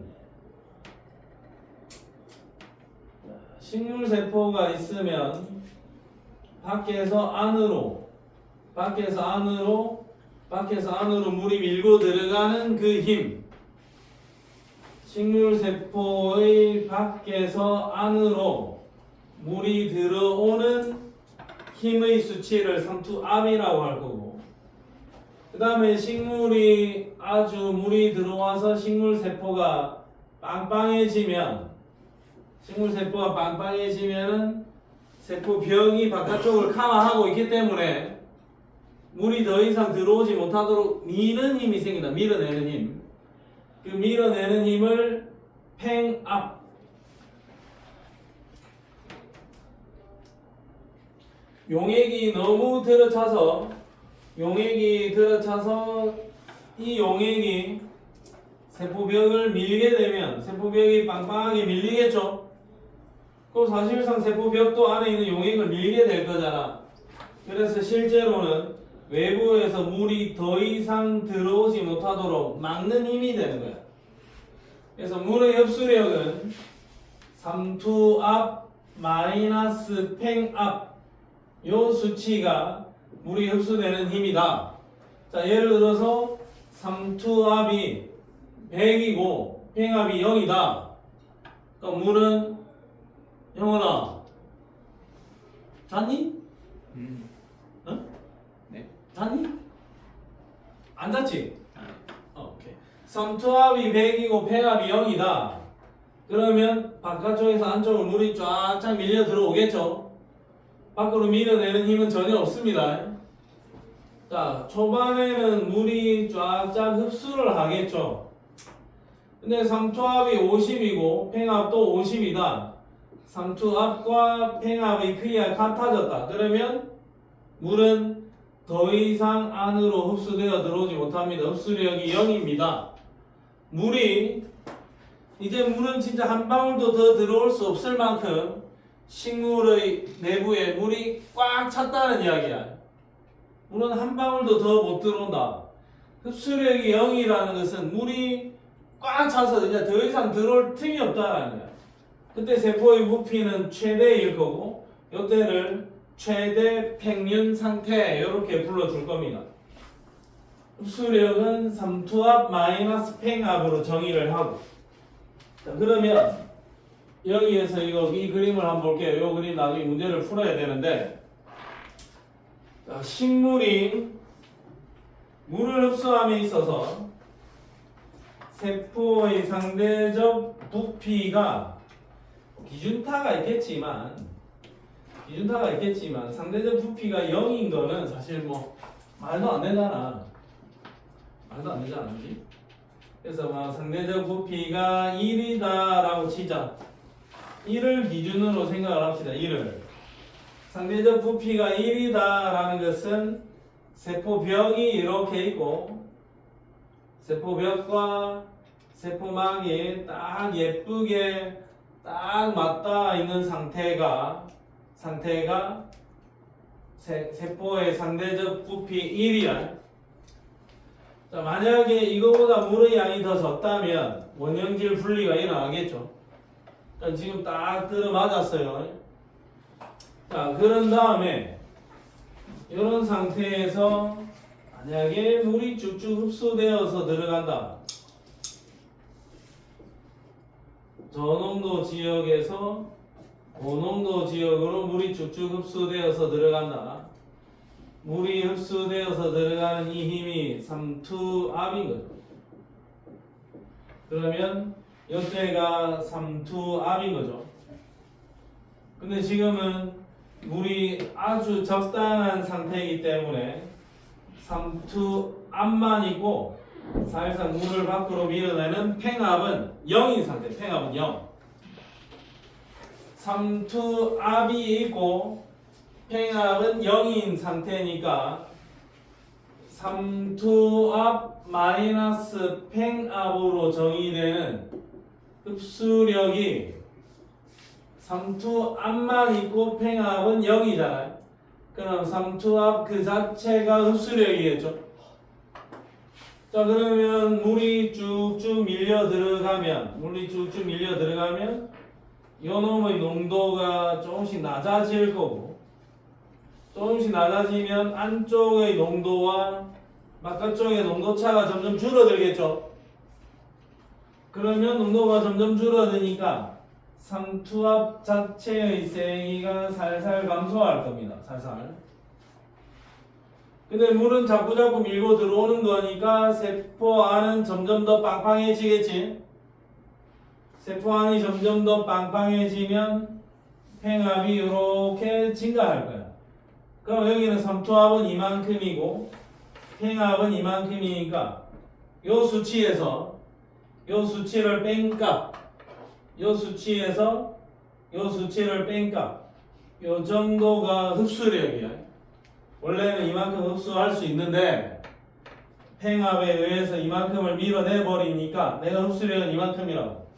식물세포가 있으면 밖에서 안으로 물이 밀고 들어가는 그 힘, 식물세포의 밖에서 안으로 물이 들어오는 힘의 수치를 삼투압이라고 할 거고, 그 다음에 식물이 아주 물이 들어와서 식물세포가 빵빵해지면은 세포벽이 바깥쪽을 커버하고 있기 때문에 물이 더 이상 들어오지 못하도록 미는 힘이 생긴다. 밀어내는 힘. 그 밀어내는 힘을 팽압. 용액이 너무 들어차서 이 용액이 세포벽을 밀게 되면 세포벽이 빵빵하게 밀리겠죠. 그럼 사실상 세포벽도 안에 있는 용액을 밀게 될 거잖아. 그래서 실제로는 외부에서 물이 더 이상 들어오지 못하도록 막는 힘이 되는 거야. 그래서 물의 흡수력은 삼투압 마이너스 팽압, 요 수치가 물이 흡수되는 힘이다. 자, 예를 들어서 삼투압이 100이고 팽압이 0이다. 그럼 물은 형원아 잤니? 응? 네. 잤니? 안 잤지? 오케이. 삼투압이 100이고 팽압이 0이다. 그러면 바깥쪽에서 안쪽으로 물이 쫙쫙 밀려 들어오겠죠? 밖으로 밀어내는 힘은 전혀 없습니다. 자, 초반에는 물이 쫙쫙 흡수를 하겠죠. 근데 삼투압이 50이고 팽압도 50이다. 삼투압과 팽압의 크기가 같아졌다. 그러면 물은 더 이상 안으로 흡수되어 들어오지 못합니다. 흡수력이 0입니다. 이제 물은 진짜 한 방울도 더 들어올 수 없을 만큼 식물의 내부에 물이 꽉 찼다는 이야기야. 물은 한 방울도 더 못 들어온다. 흡수력이 0이라는 것은 물이 꽉 차서 이제 더 이상 들어올 틈이 없다는 거야. 그때 세포의 부피는 최대일 거고, 이때를 최대 팽윤 상태 이렇게 불러줄 겁니다. 흡수력은 삼투압 마이너스 팽압으로 정의를 하고, 자, 그러면 여기에서 이 그림을 한번 볼게요. 이 그림 나중에 문제를 풀어야 되는데, 자, 식물이 물을 흡수함에 있어서 세포의 상대적 부피가 기준타가 있겠지만 상대적 부피가 0인 거는 사실 뭐 말도 안 되잖아. 그지? 그래서 막 상대적 부피가 1이다 라고 치자. 1을 기준으로 생각을 합시다. 1을. 상대적 부피가 1이다 라는 것은 세포벽이 이렇게 있고 세포벽과 세포막이 딱 예쁘게 딱 맞닿아 있는 상태가 세포의 상대적 부피 1이야. 자, 만약에 이거보다 물의 양이 더 적다면 원형질 분리가 일어나겠죠. 자, 지금 딱 들어맞았어요. 자, 그런 다음에 이런 상태에서 만약에 물이 쭉쭉 흡수되어서 들어간다. 저농도 지역에서 고농도 지역으로 물이 쭉쭉 흡수되어서 들어간다. 물이 흡수되어서 들어가는 이 힘이 삼투압인 거죠. 그러면 이때가 삼투압인 거죠. 근데 지금은 물이 아주 적당한 상태이기 때문에 삼투압만 있고 사실상 물을 밖으로 밀어내는 팽압은 0인 상태. 팽압은 0. 삼투압이 있고 팽압은 0인 상태니까 삼투압 마이너스 팽압으로 정의되는 흡수력이 삼투압만 있고 팽압은 0이잖아요. 그럼 삼투압 그 자체가 흡수력이겠죠. 자, 그러면 물이 쭉쭉 밀려 들어가면 요 놈의 농도가 조금씩 낮아질 거고, 조금씩 낮아지면 안쪽의 농도와 바깥쪽의 농도 차가 점점 줄어들겠죠. 그러면 농도가 점점 줄어드니까 삼투압 자체의 세기가 살살 감소할 겁니다. 살살. 근데 물은 자꾸 밀고 들어오는 거니까 세포 안은 점점 더 빵빵해지겠지. 세포 안이 점점 더 빵빵해지면 팽압이 이렇게 증가할 거야. 그럼 여기는 삼투압은 이만큼이고 팽압은 이만큼이니까 요 수치에서 요 수치를 뺀 값, 요 수치에서 요 수치를 뺀 값, 요 정도가 흡수력이야. 원래는 이만큼 흡수할 수 있는데 팽압에 의해서 이만큼을 밀어내 버리니까 내가 흡수력은 이만큼이라고.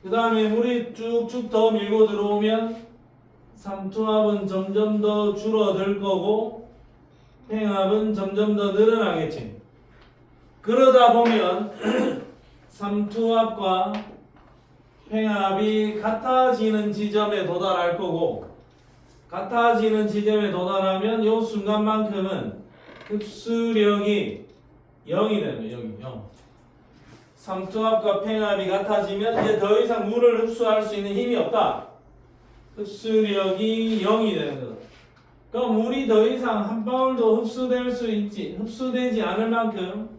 그 다음에 물이 쭉쭉 더 밀고 들어오면 삼투압은 점점 더 줄어들 거고 팽압은 점점 더 늘어나겠지. 그러다 보면 삼투압과 팽압이 같아지는 지점에 도달할 거고, 같아지는 지점에 도달하면 요 순간만큼은 흡수력이 0이 되는 거예요. 0. 삼투압과 팽압이 같아지면 이제 더 이상 물을 흡수할 수 있는 힘이 없다. 흡수력이 0이 되는 거다. 그럼 물이 더 이상 한 방울도 흡수되지 않을 만큼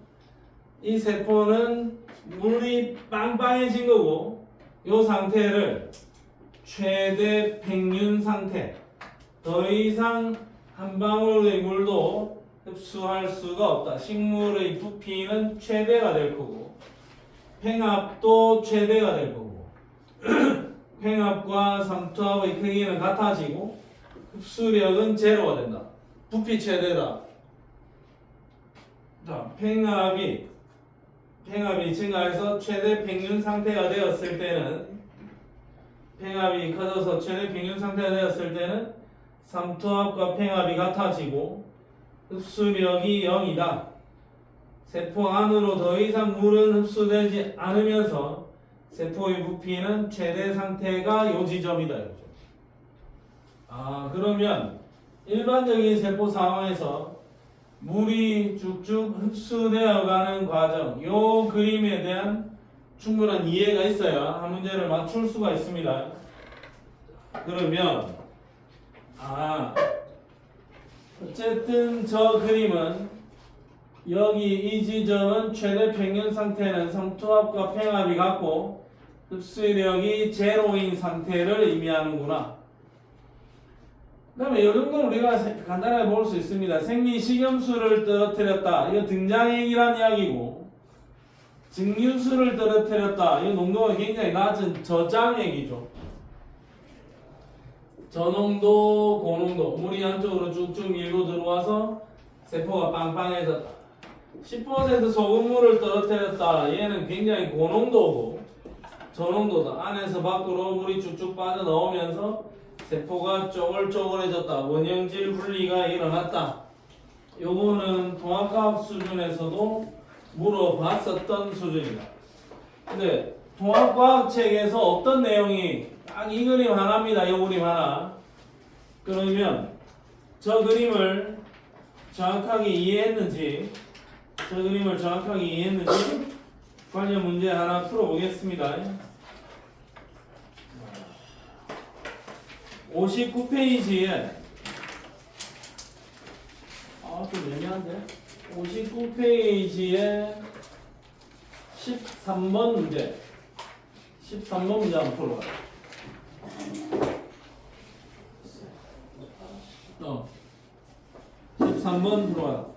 이 세포는 물이 빵빵해진 거고, 이 상태를 최대 백륜 상태, 더 이상 한 방울의 물도 흡수할 수가 없다. 식물의 부피는 최대가 될 거고 팽압도 최대가 될 거고 팽압과 삼투압의 크기는 같아지고 흡수력은 제로가 된다. 부피 최대다. 자, 팽압이 증가해서 최대 평균 상태가 되었을 때는, 팽압이 커져서 최대 평균 상태가 되었을 때는 삼투압과 팽압이 같아지고 흡수력이 0이다. 세포 안으로 더 이상 물은 흡수되지 않으면서 세포의 부피는 최대 상태가 요 지점이다. 그러면 일반적인 세포 상황에서 물이 쭉쭉 흡수되어 가는 과정, 요 그림에 대한 충분한 이해가 있어야 한 문제를 맞출 수가 있습니다. 그러면 어쨌든 저 그림은 여기 이 지점은 최대 평균 상태는 삼투압과 팽압이 같고 흡수력이 제로인 상태를 의미하는구나. 그 다음에 이 정도는 우리가 간단하게 볼 수 있습니다. 생리식염수를 떨어뜨렸다. 이거 등장액이란 이야기고, 증류수를 떨어뜨렸다. 이 농도가 굉장히 낮은 저장액이죠. 저농도, 고농도. 물이 안쪽으로 쭉쭉 밀고 들어와서 세포가 빵빵해졌다. 10% 소금물을 떨어뜨렸다. 얘는 굉장히 고농도고 저농도다. 안에서 밖으로 물이 쭉쭉 빠져나오면서 세포가 쪼글쪼글해졌다. 원형질 분리가 일어났다. 요거는 통합과학 수준에서도 물어봤었던 수준이다. 근데 통합과학 책에서 어떤 내용이 딱 이 그림 하나입니다. 이 그림 하나. 그러면 저 그림을 정확하게 이해했는지 관련 문제 하나 풀어보겠습니다. 59페이지에 좀 애매한데? 59페이지에 13번 문제 13번 문제 한번 풀어봐요. 13번 풀어봐요.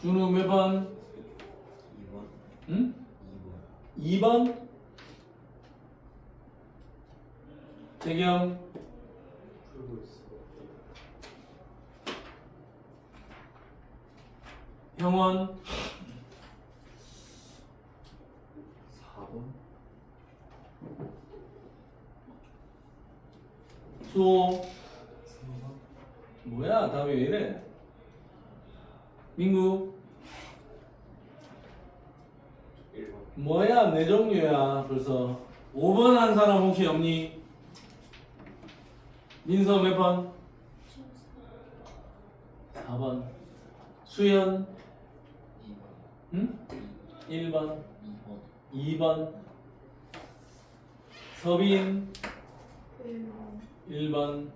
준우 몇 번? 2번. 응? 2번. 2번? 재경 풀고 있어. 형원 4번. 수호 3번. 뭐야 답이 왜 이래? 민구 1번. 뭐야 내 종류야 벌써 5번 한 사람 혹시 없니? 민서 몇 번? 4번 수연 2번. 응? 1번 2번. 2번 서빈 1번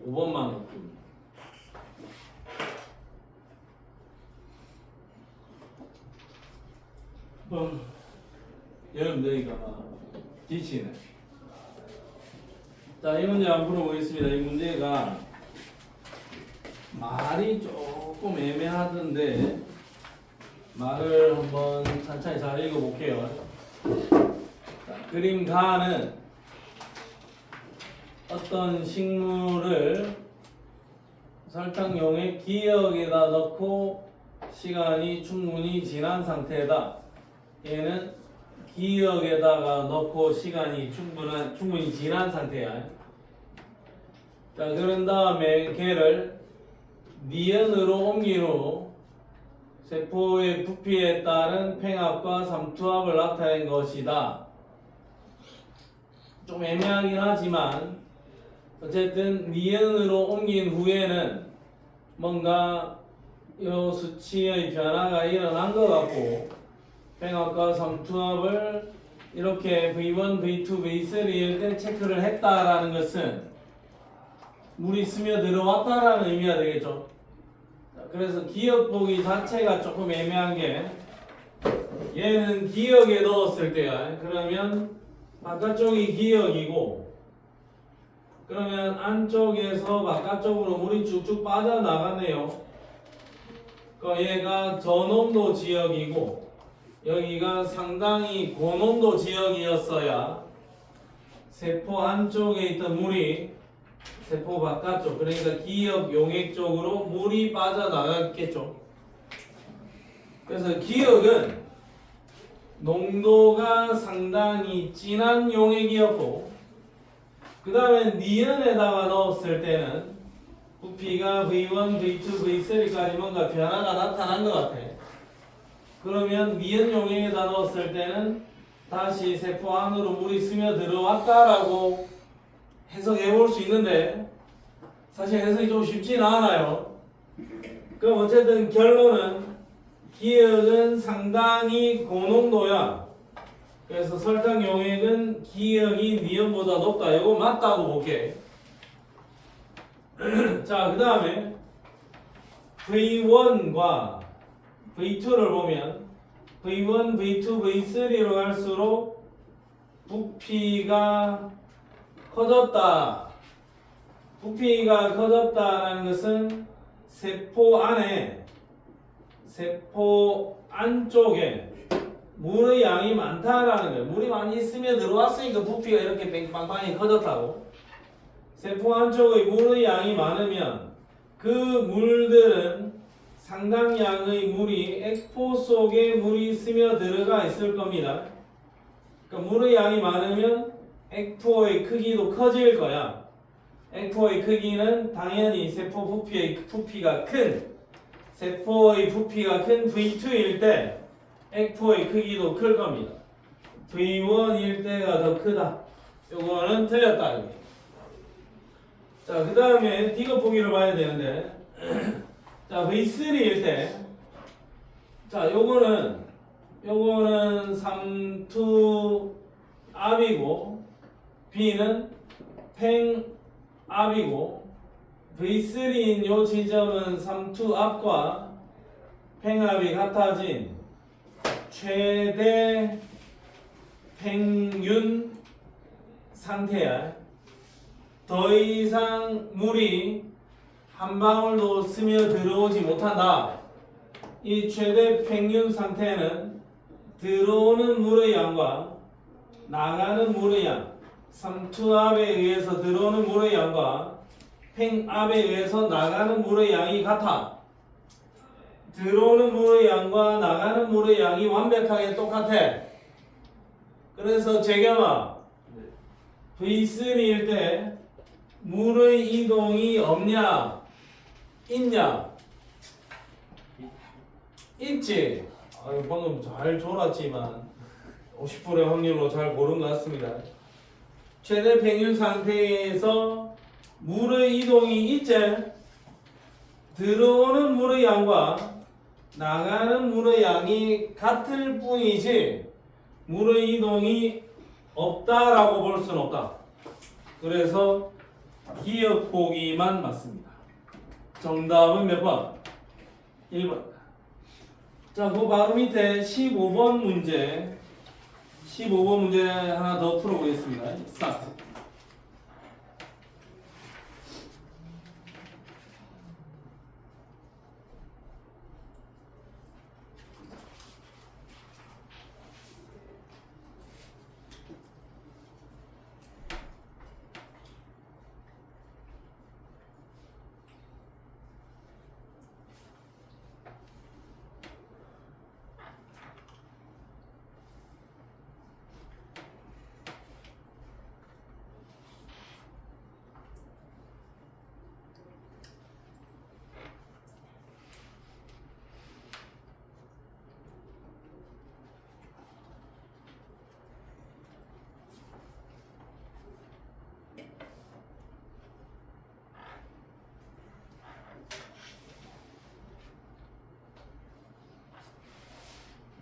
5번만 없군 여러분들이가 지치네. 자, 이 문제 한번 풀어보겠습니다. 이 문제가 말이 조금 애매하던데 말을 한번 천천히 잘 읽어볼게요. 자, 그림 가는 어떤 식물을 설탕용의 기역에다 넣고 시간이 충분히 지난 상태다. 얘는 기역에다가 넣고 시간이 충분히 지난 상태야. 자, 그런 다음에 걔를 니은으로 옮긴 후 세포의 부피에 따른 팽합과 삼투합을 나타낸 것이다. 좀 애매하긴 하지만 어쨌든 니은으로 옮긴 후에는 뭔가 이 수치의 변화가 일어난 것 같고 팽합과 삼투합을 이렇게 V1, V2, V3일 때 체크를 했다라는 것은 물이 스며 들어왔다라는 의미가 되겠죠. 자, 그래서 기역 보기 자체가 조금 애매한 게 얘는 기역에 넣었을 때야. 그러면 바깥쪽이 기역이고 그러면 안쪽에서 바깥쪽으로 물이 쭉쭉 빠져나가네요. 얘가 저농도 지역이고 여기가 상당히 고농도 지역이었어야 세포 안쪽에 있던 물이 세포 바깥쪽 그러니까 기역 용액 쪽으로 물이 빠져나갔겠죠. 그래서 기역은 농도가 상당히 진한 용액이었고 그 다음에 니은에다가 넣었을 때는 부피가 V1, V2, V3까지 뭔가 변화가 나타난 것 같아. 그러면 니은 용액에다 넣었을 때는 다시 세포 안으로 물이 스며 들어왔다라고 해석해 볼 수 있는데 사실 해석이 좀 쉽지는 않아요. 그럼 어쨌든 결론은 기역은 상당히 고농도야. 그래서 설탕 용액은 기역이 니은보다 높다. 이거 맞다고 볼게. 자, 그 다음에 V1과 V2를 보면 V1, V2, V3로 갈수록 부피가 커졌다. 부피가 커졌다라는 것은 세포 안에 세포 안쪽에 물의 양이 많다라는 거예요. 물이 많이 스며 들어왔으니까 부피가 이렇게 빵빵히 커졌다고. 세포 안쪽의 물의 양이 많으면 그 물들은 상당량의 물이 액포 속에 물이 스며 들어가 있을 겁니다. 그러니까 물의 양이 많으면 액포의 크기도 커질 거야. 액포의 크기는 당연히 세포 부피가 큰 세포의 부피가 큰 V2일 때 액포의 크기도 클 겁니다. V1일 때가 더 크다. 요거는 틀렸다. 이거죠. 자, 그 다음에 디귿 보기를 봐야 되는데 자, V3일 때, 자, 요거는 3to 앞이고, B는 팽 앞이고, V3인 요 지점은 3to 앞과 팽 앞이 같아진 최대 팽윤 상태야. 더 이상 물이 한 방울도 스며들어오지 못한다. 이 최대 팽윤 상태는 들어오는 물의 양과 나가는 물의 양, 3투압에 의해서 들어오는 물의 양과 팽압에 의해서 나가는 물의 양이 같아. 들어오는 물의 양과 나가는 물의 양이 완벽하게 똑같아. 그래서 재겸아, V3일 때 물의 이동이 없냐? 있냐? 있지. 아유, 방금 잘 졸았지만 50%의 확률로 잘 고른 것 같습니다. 최대 평균 상태에서 물의 이동이 있지. 들어오는 물의 양과 나가는 물의 양이 같을 뿐이지 물의 이동이 없다라고 볼 수는 없다. 그래서 기억 보기만 맞습니다. 정답은 몇 번? 1번. 자, 그 바로 밑에 15번 문제. 15번 문제 하나 더 풀어보겠습니다. 스타트.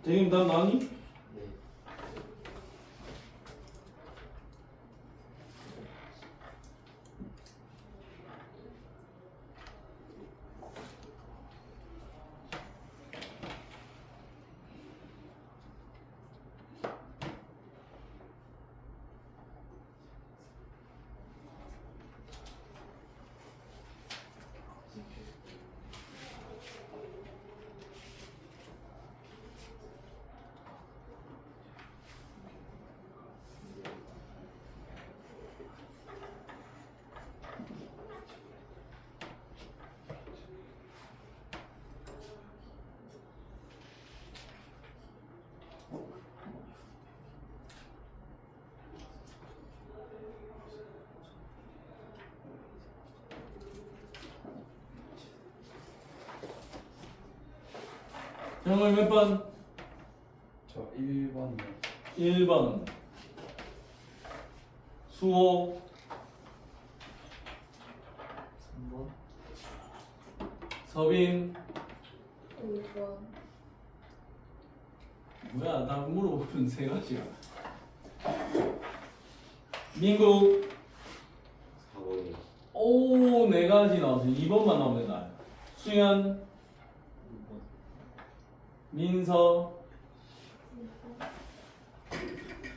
지금 답 나니? 네. 정말 몇 번? 저 1번이요. 1번. 수호. 3번. 서빈. 5번. 뭐야, 나 물어보면 세 가지야. 민국. 4번이요. 오, 네 가지 나와서 2번만 나오면 된다. 수연. 6번. 민서.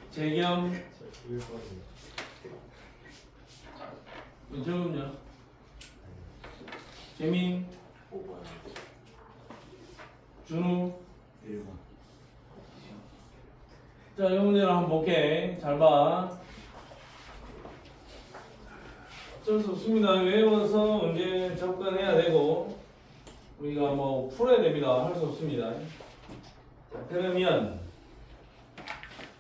재겸. 저 1번이요. 윤정은요. 재민. 5번. 준우. 1번. 자, 이 문제를 한번 볼게. 잘 봐. 어쩔 수 없습니다. 외워서 문제 접근해야 되고 우리가 뭐 풀어야 됩니다. 할 수 없습니다. 자, 그러면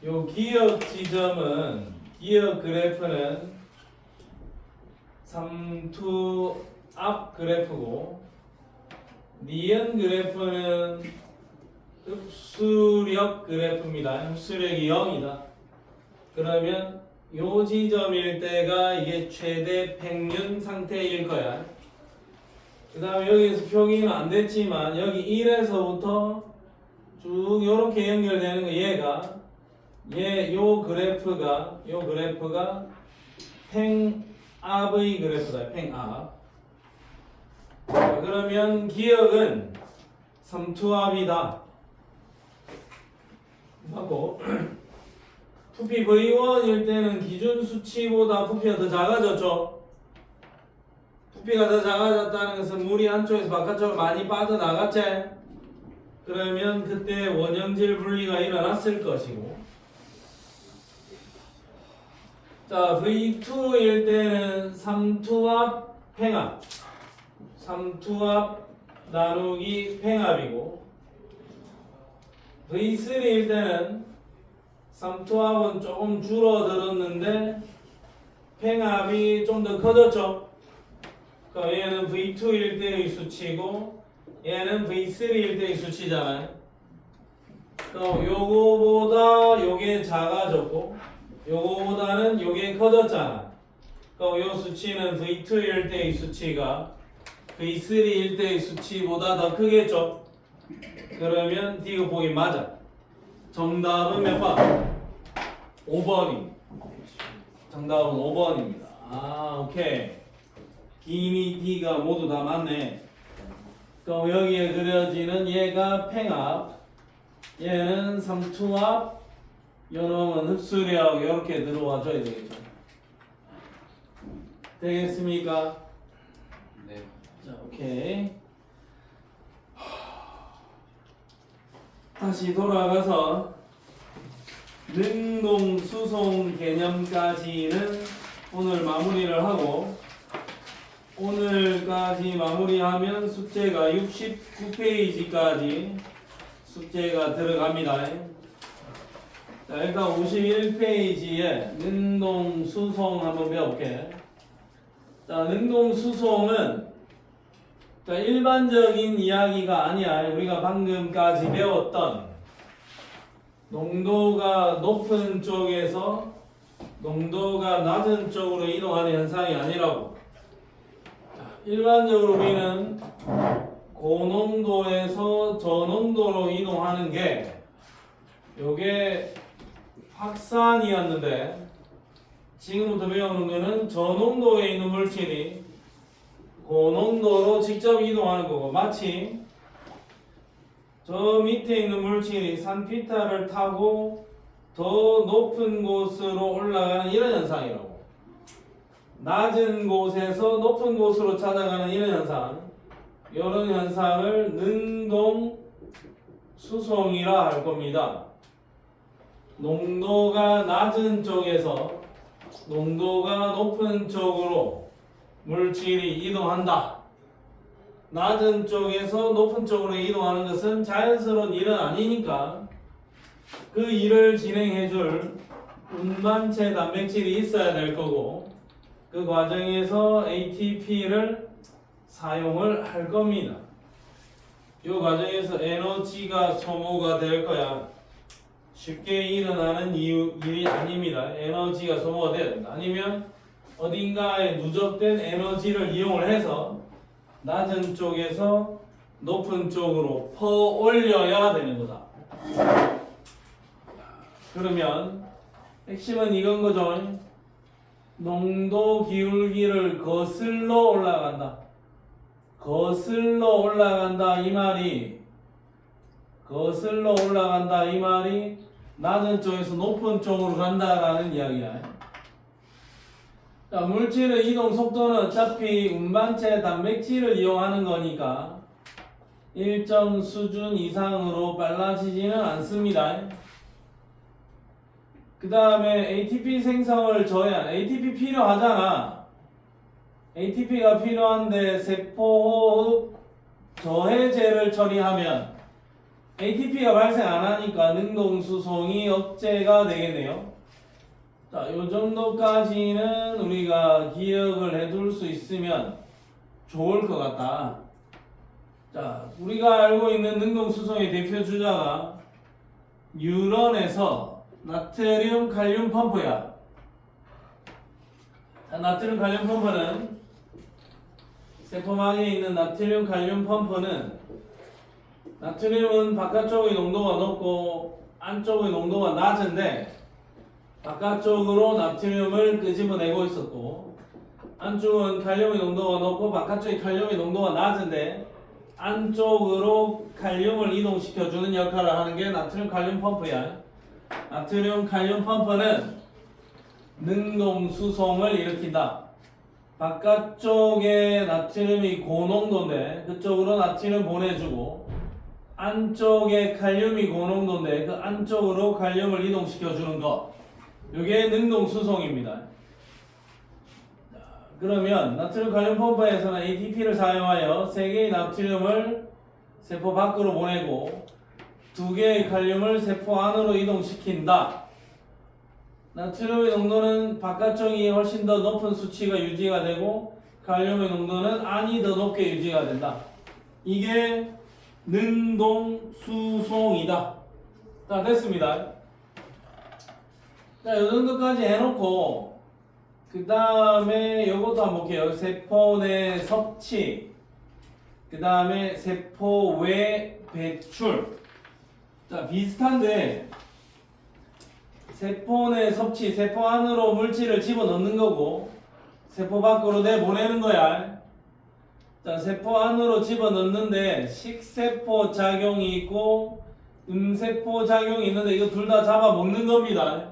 요 기억 지점은 기억 그래프는 3to 앞 그래프고 니은 그래프는 흡수력 그래프입니다. 흡수력이 0이다. 그러면 요 지점일 때가 이게 최대 평균 상태일 거야. 그 다음에 여기에서 표기는 안 됐지만 여기 1에서부터 쭉 요렇게 연결되는 거 얘가 요 그래프가 팽압의 그래프다. 팽압. 자, 그러면 기억은 삼투압이다. 하고 부피 V1일 때는 기준 수치보다 부피가 더 작아졌죠. 부피가 더 작아졌다는 것은 물이 한쪽에서 바깥쪽으로 많이 빠져나갔지. 그러면 그때 원형질 분리가 일어났을 것이고, 자 V2일 때는 삼투압 팽압, 삼투압 나누기 팽압이고, V3일 때는 삼투압은 조금 줄어들었는데 팽압이 좀 더 커졌죠. 그러니까 얘는 V2일 때의 수치고 얘는 V3일 때의 수치잖아요. 그럼 요거보다 요게 작아졌고 요거보다는 요게 커졌잖아. 그럼 요 수치는 V2일 때의 수치가 V3일 때의 수치보다 더 크겠죠. 그러면 D가 보기 맞아. 정답은 몇 번? 5번입니다. 정답은 5번입니다. 아, 오케이. 기니 D가 모두 다 맞네. 그럼 여기에 그려지는 얘가 팽압, 얘는 삼투압, 요놈은 흡수력 이렇게 들어와 줘야 되겠죠. 되겠습니까? 네. 자, 오케이. 다시 돌아가서 능동 수송 개념까지는 오늘 마무리를 하고, 오늘까지 마무리하면 숙제가 69페이지까지 숙제가 들어갑니다. 자, 일단 51페이지에 능동 수송 한번 배워볼게. 자, 능동 수송은 자, 일반적인 이야기가 아니야. 우리가 방금까지 배웠던 농도가 높은 쪽에서 농도가 낮은 쪽으로 이동하는 현상이 아니라고. 자, 일반적으로 우리는 고농도에서 저농도로 이동하는 게 요게 확산이었는데, 지금부터 배우는 거는 저농도에 있는 물질이 고농도로 직접 이동하는 거고, 마치 저 밑에 있는 물질이 산피타를 타고 더 높은 곳으로 올라가는 이런 현상이라고. 낮은 곳에서 높은 곳으로 찾아가는 이런 현상, 이런 현상을 능동 수송이라 할 겁니다. 농도가 낮은 쪽에서 농도가 높은 쪽으로 물질이 이동한다. 낮은 쪽에서 높은 쪽으로 이동하는 것은 자연스러운 일은 아니니까 그 일을 진행해줄 운반체 단백질이 있어야 될 거고, 그 과정에서 ATP를 사용을 할 겁니다. 이 과정에서 에너지가 소모가 될 거야. 쉽게 일어나는 일이 아닙니다. 에너지가 소모가 돼야 된다. 아니면 어딘가에 누적된 에너지를 이용을 해서 낮은 쪽에서 높은 쪽으로 퍼올려야 되는 거다. 그러면 핵심은 이건 거죠. 농도 기울기를 거슬러 올라간다. 거슬러 올라간다 이 말이, 거슬러 올라간다 이 말이 낮은 쪽에서 높은 쪽으로 간다라는 이야기야. 자, 물질의 이동 속도는 어차피 운반체 단백질을 이용하는 거니까 일정 수준 이상으로 빨라지지는 않습니다. 그 다음에 ATP 생성을 줘야, ATP 필요하잖아. ATP가 필요한데 세포호흡 저해제를 처리하면 ATP가 발생 안 하니까 능동수송이 억제가 되겠네요. 자, 요 정도까지는 우리가 기억을 해둘 수 있으면 좋을 것 같다. 자, 우리가 알고 있는 능동수송의 대표 주자가 뉴런에서 나트륨 칼륨 펌프야. 자, 나트륨 칼륨 펌프는 세포막에 있는 나트륨 칼륨 펌프는 나트륨은 바깥쪽의 농도가 높고 안쪽의 농도가 낮은데 바깥쪽으로 나트륨을 끄집어내고 있었고 안쪽은 칼륨의 농도가 높고 바깥쪽의 칼륨의 농도가 낮은데 안쪽으로 칼륨을 이동시켜주는 역할을 하는 게 나트륨 칼륨 펌프야. 나트륨 칼륨 펌프는 능동 수송을 일으킨다. 바깥쪽에 나트륨이 고농도인데 그쪽으로 나트륨 보내주고 안쪽에 칼륨이 고농도인데 그 안쪽으로 칼륨을 이동시켜주는 것. 이게 능동 수송입니다. 그러면 나트륨 칼륨 펌프에서는 ATP를 사용하여 3개의 나트륨을 세포 밖으로 보내고 2개의 칼륨을 세포 안으로 이동시킨다. 나트륨의 농도는 바깥쪽이 훨씬 더 높은 수치가 유지가 되고 칼륨의 농도는 안이 더 높게 유지가 된다. 이게 능동 수송이다. 자, 됐습니다. 자, 이 정도까지 해놓고 그 다음에 요것도 한번 볼게요. 세포 내 섭취, 그 다음에 세포 외 배출. 자, 비슷한데 세포 내 섭취, 세포 안으로 물질을 집어넣는 거고 세포 밖으로 내보내는 거야. 자, 세포 안으로 집어넣는데 식세포 작용이 있고 음세포 작용이 있는데 이거 둘 다 잡아먹는 겁니다.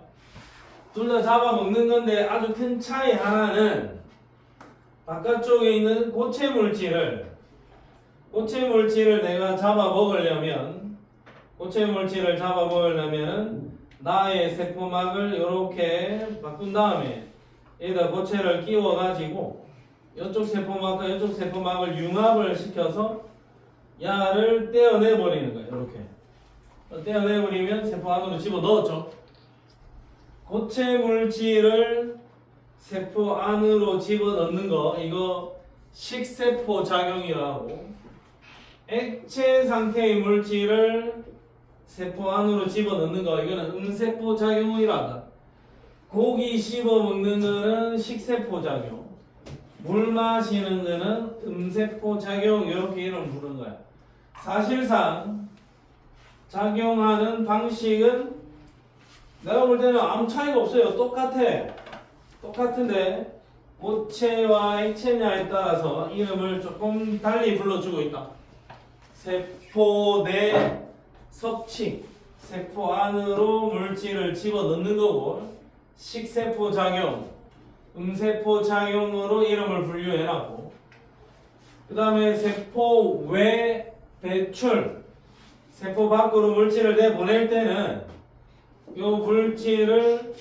둘 다 잡아먹는 건데 아주 큰 차이 하나는 바깥쪽에 있는 고체 물질을 내가 잡아먹으려면 나의 세포막을 이렇게 바꾼 다음에 여기다 고체를 끼워 가지고 이쪽 세포막과 이쪽 세포막을 융합을 시켜서 야를 떼어내 버리는 거예요. 이렇게 떼어내 버리면 세포 안으로 집어 넣었죠. 고체 물질을 세포 안으로 집어 넣는 거 이거 식세포 작용이라고, 액체 상태의 물질을 세포 안으로 집어 넣는 거 이거는 음세포 작용이란다. 고기 씹어 먹는 거는 식세포 작용, 물 마시는 거는 음세포 작용, 이렇게 이름 부르는 거야. 사실상 작용하는 방식은 내가 볼 때는 아무 차이가 없어요. 똑같은데 고체와 액체냐에 따라서 이름을 조금 달리 불러주고 있다. 세포 내 섭취, 세포 안으로 물질을 집어넣는 거고, 식세포 작용, 음세포 작용으로 이름을 분류해놨고, 그 다음에 세포 외 배출, 세포 밖으로 물질을 내보낼 때는 이 물질을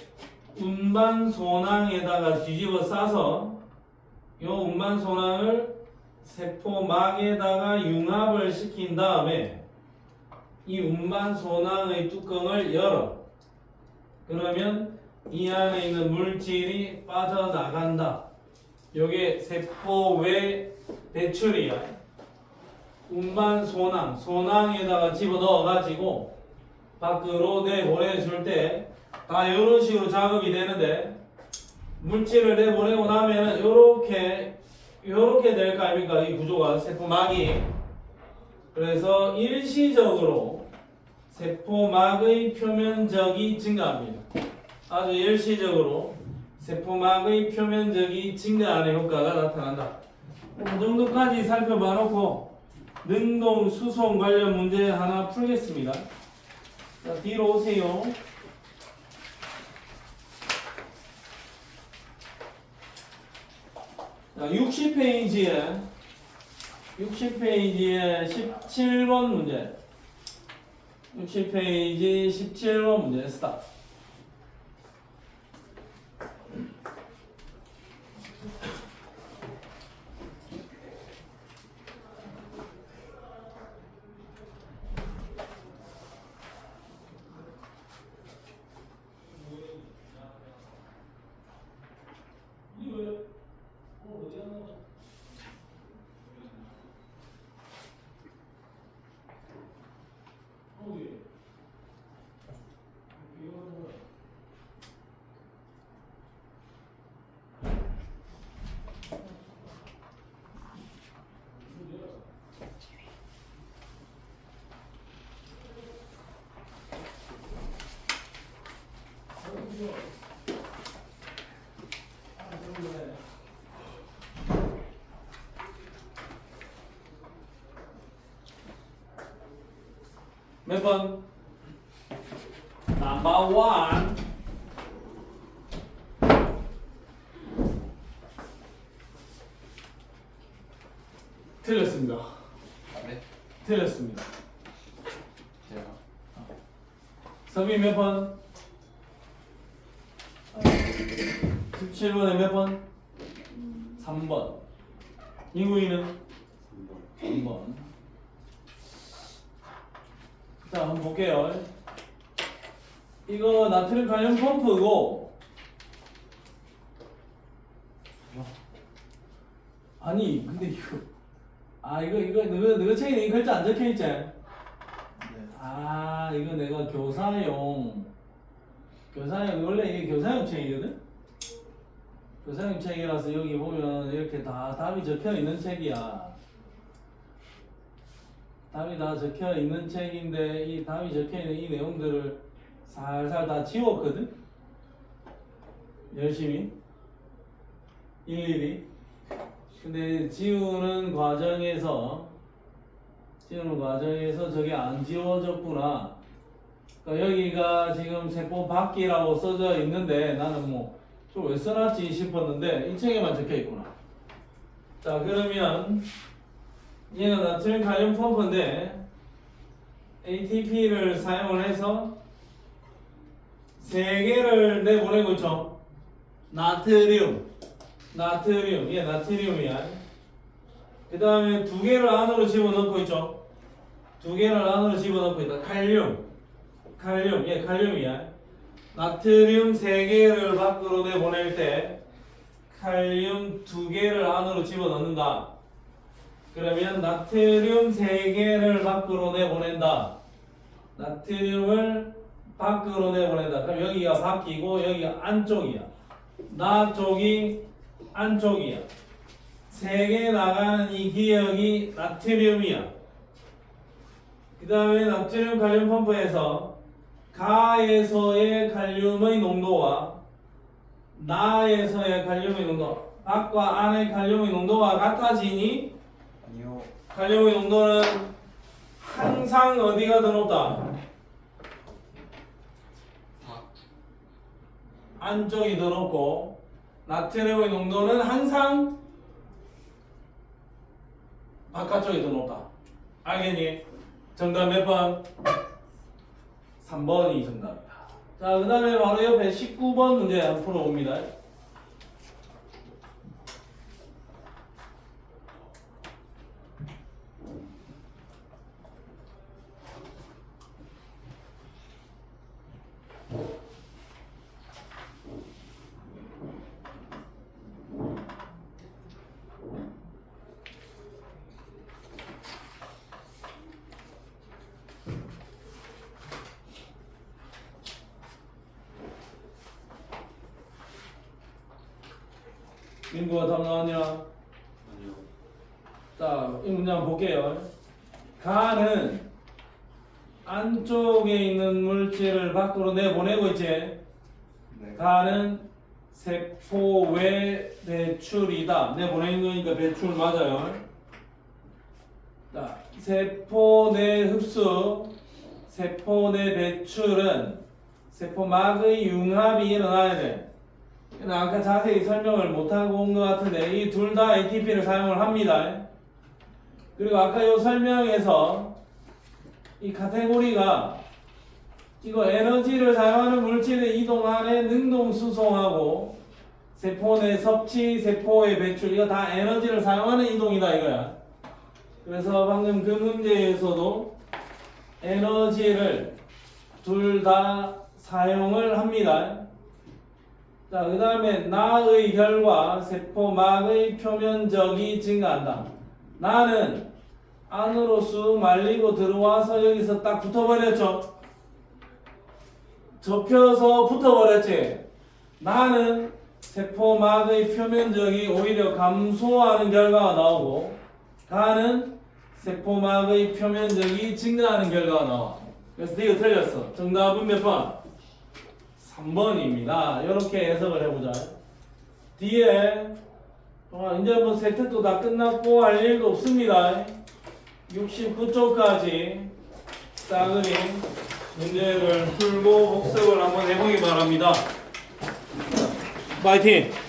운반소낭에다가 뒤집어 싸서 이 운반소낭을 세포막에다가 융합을 시킨 다음에 이 운반소낭의 뚜껑을 열어. 그러면 이 안에 있는 물질이 빠져나간다. 이게 세포 외 배출이야. 운반소낭, 소낭에다가 집어넣어가지고 밖으로 내보내줄 때 다 이런 식으로 작업이 되는데, 물질을 내보내고 나면은 요렇게 될 거 아닙니까? 이 구조가, 세포막이. 그래서 일시적으로 세포막의 표면적이 증가합니다. 아주 일시적으로 세포막의 표면적이 증가하는 효과가 나타난다. 그 정도까지 살펴봐 놓고 능동 수송 관련 문제 하나 풀겠습니다. 자, 뒤로 오세요. 자, 60페이지에 17번 문제. 60페이지 17번 문제 스타트. 몇 번? 넘버 원. 틀렸습니다. 네. 틀렸습니다. 제가. 서비 몇 번? 17번에 몇 번? 3번. 이구이는? 3번. 자, 한번 볼게요. 이거 나트륨 관련 펌프고, 아니, 근데 이거, 이거 너가 책에 이 글자 안 적혀있지? 네. 이거 내가 교사용 원래 이게 교사용 책이거든? 교사용 책이라서 여기 보면 이렇게 다 답이 적혀 있는 책이야. 답이 다 적혀 있는 책인데 이 답이 적혀 있는 이 내용들을 살살 다 지웠거든? 열심히 일일이. 근데 지우는 과정에서 저게 안 지워졌구나. 그러니까 여기가 지금 세포 밖이라고 써져 있는데 나는 뭐 좀 왜 써놨지 싶었는데 이 책에만 적혀 있구나. 자, 그러면 얘는 나트륨 칼륨 펌프인데 ATP를 사용을 해서 3개를 내보내고 있죠. 나트륨, 얘 나트륨이야. 그 다음에 2개를 안으로 집어넣고 있죠. 2개를 안으로 집어넣고 있다. 칼륨, 얘 칼륨이야. 나트륨 3개를 밖으로 내보낼 때 칼륨 2개를 안으로 집어넣는다. 그러면 나트륨 3개를 밖으로 내보낸다. 나트륨을 밖으로 내보낸다. 그럼 여기가 밖이고 여기가 안쪽이야. 나 쪽이 안쪽이야. 3개 나가는 이 기역이 나트륨이야. 그 다음에 나트륨 칼륨 펌프에서 가에서의 칼륨의 농도와 나에서의 칼륨의 농도, 밖과 안의 칼륨의 농도가 같아지니 아니요. 칼륨의 농도는 항상 어디가 더 높다? 안쪽이 더 높고 나트륨의 농도는 항상 바깥쪽이 더 높다. 알겠니? 정답 몇 번? 3번이 정답이다. 자, 그 다음에 바로 옆에 19번 문제 한번 풀어봅니다. 민구가 답 나왔냐? 아니요. 자, 이 문제 한번 볼게요. 가는 안쪽에 있는 물질을 밖으로 내보내고 있지? 네. 가는 세포 외 배출이다. 내보내는 거니까 배출 맞아요. 자, 세포 내 흡수, 세포 내 배출은 세포막의 융합이 일어나야 돼. 아까 자세히 설명을 못하고 온 것 같은데 이 둘 다 ATP를 사용을 합니다. 그리고 아까 요 설명에서 이 카테고리가 이거 에너지를 사용하는 물질의 이동 안에 능동 수송하고 세포 내 섭취, 세포의 배출 이거 다 에너지를 사용하는 이동이다 이거야. 그래서 방금 그 문제에서도 에너지를 둘 다 사용을 합니다. 자, 그 다음에 나의 결과 세포막의 표면적이 증가한다. 나는 안으로 쑥 말리고 들어와서 여기서 딱 붙어버렸죠. 접혀서 붙어버렸지. 나는 세포막의 표면적이 오히려 감소하는 결과가 나오고 가는 세포막의 표면적이 증가하는 결과가 나와. 그래서 네가 틀렸어. 정답은 몇 번? 3번입니다. 이렇게 해석을 해보자. 뒤에 이제 뭐 세트도 다 끝났고 할 일도 없습니다. 69쪽까지 싸그리 문제를 풀고 복습을 한번 해보기 바랍니다. 파이팅!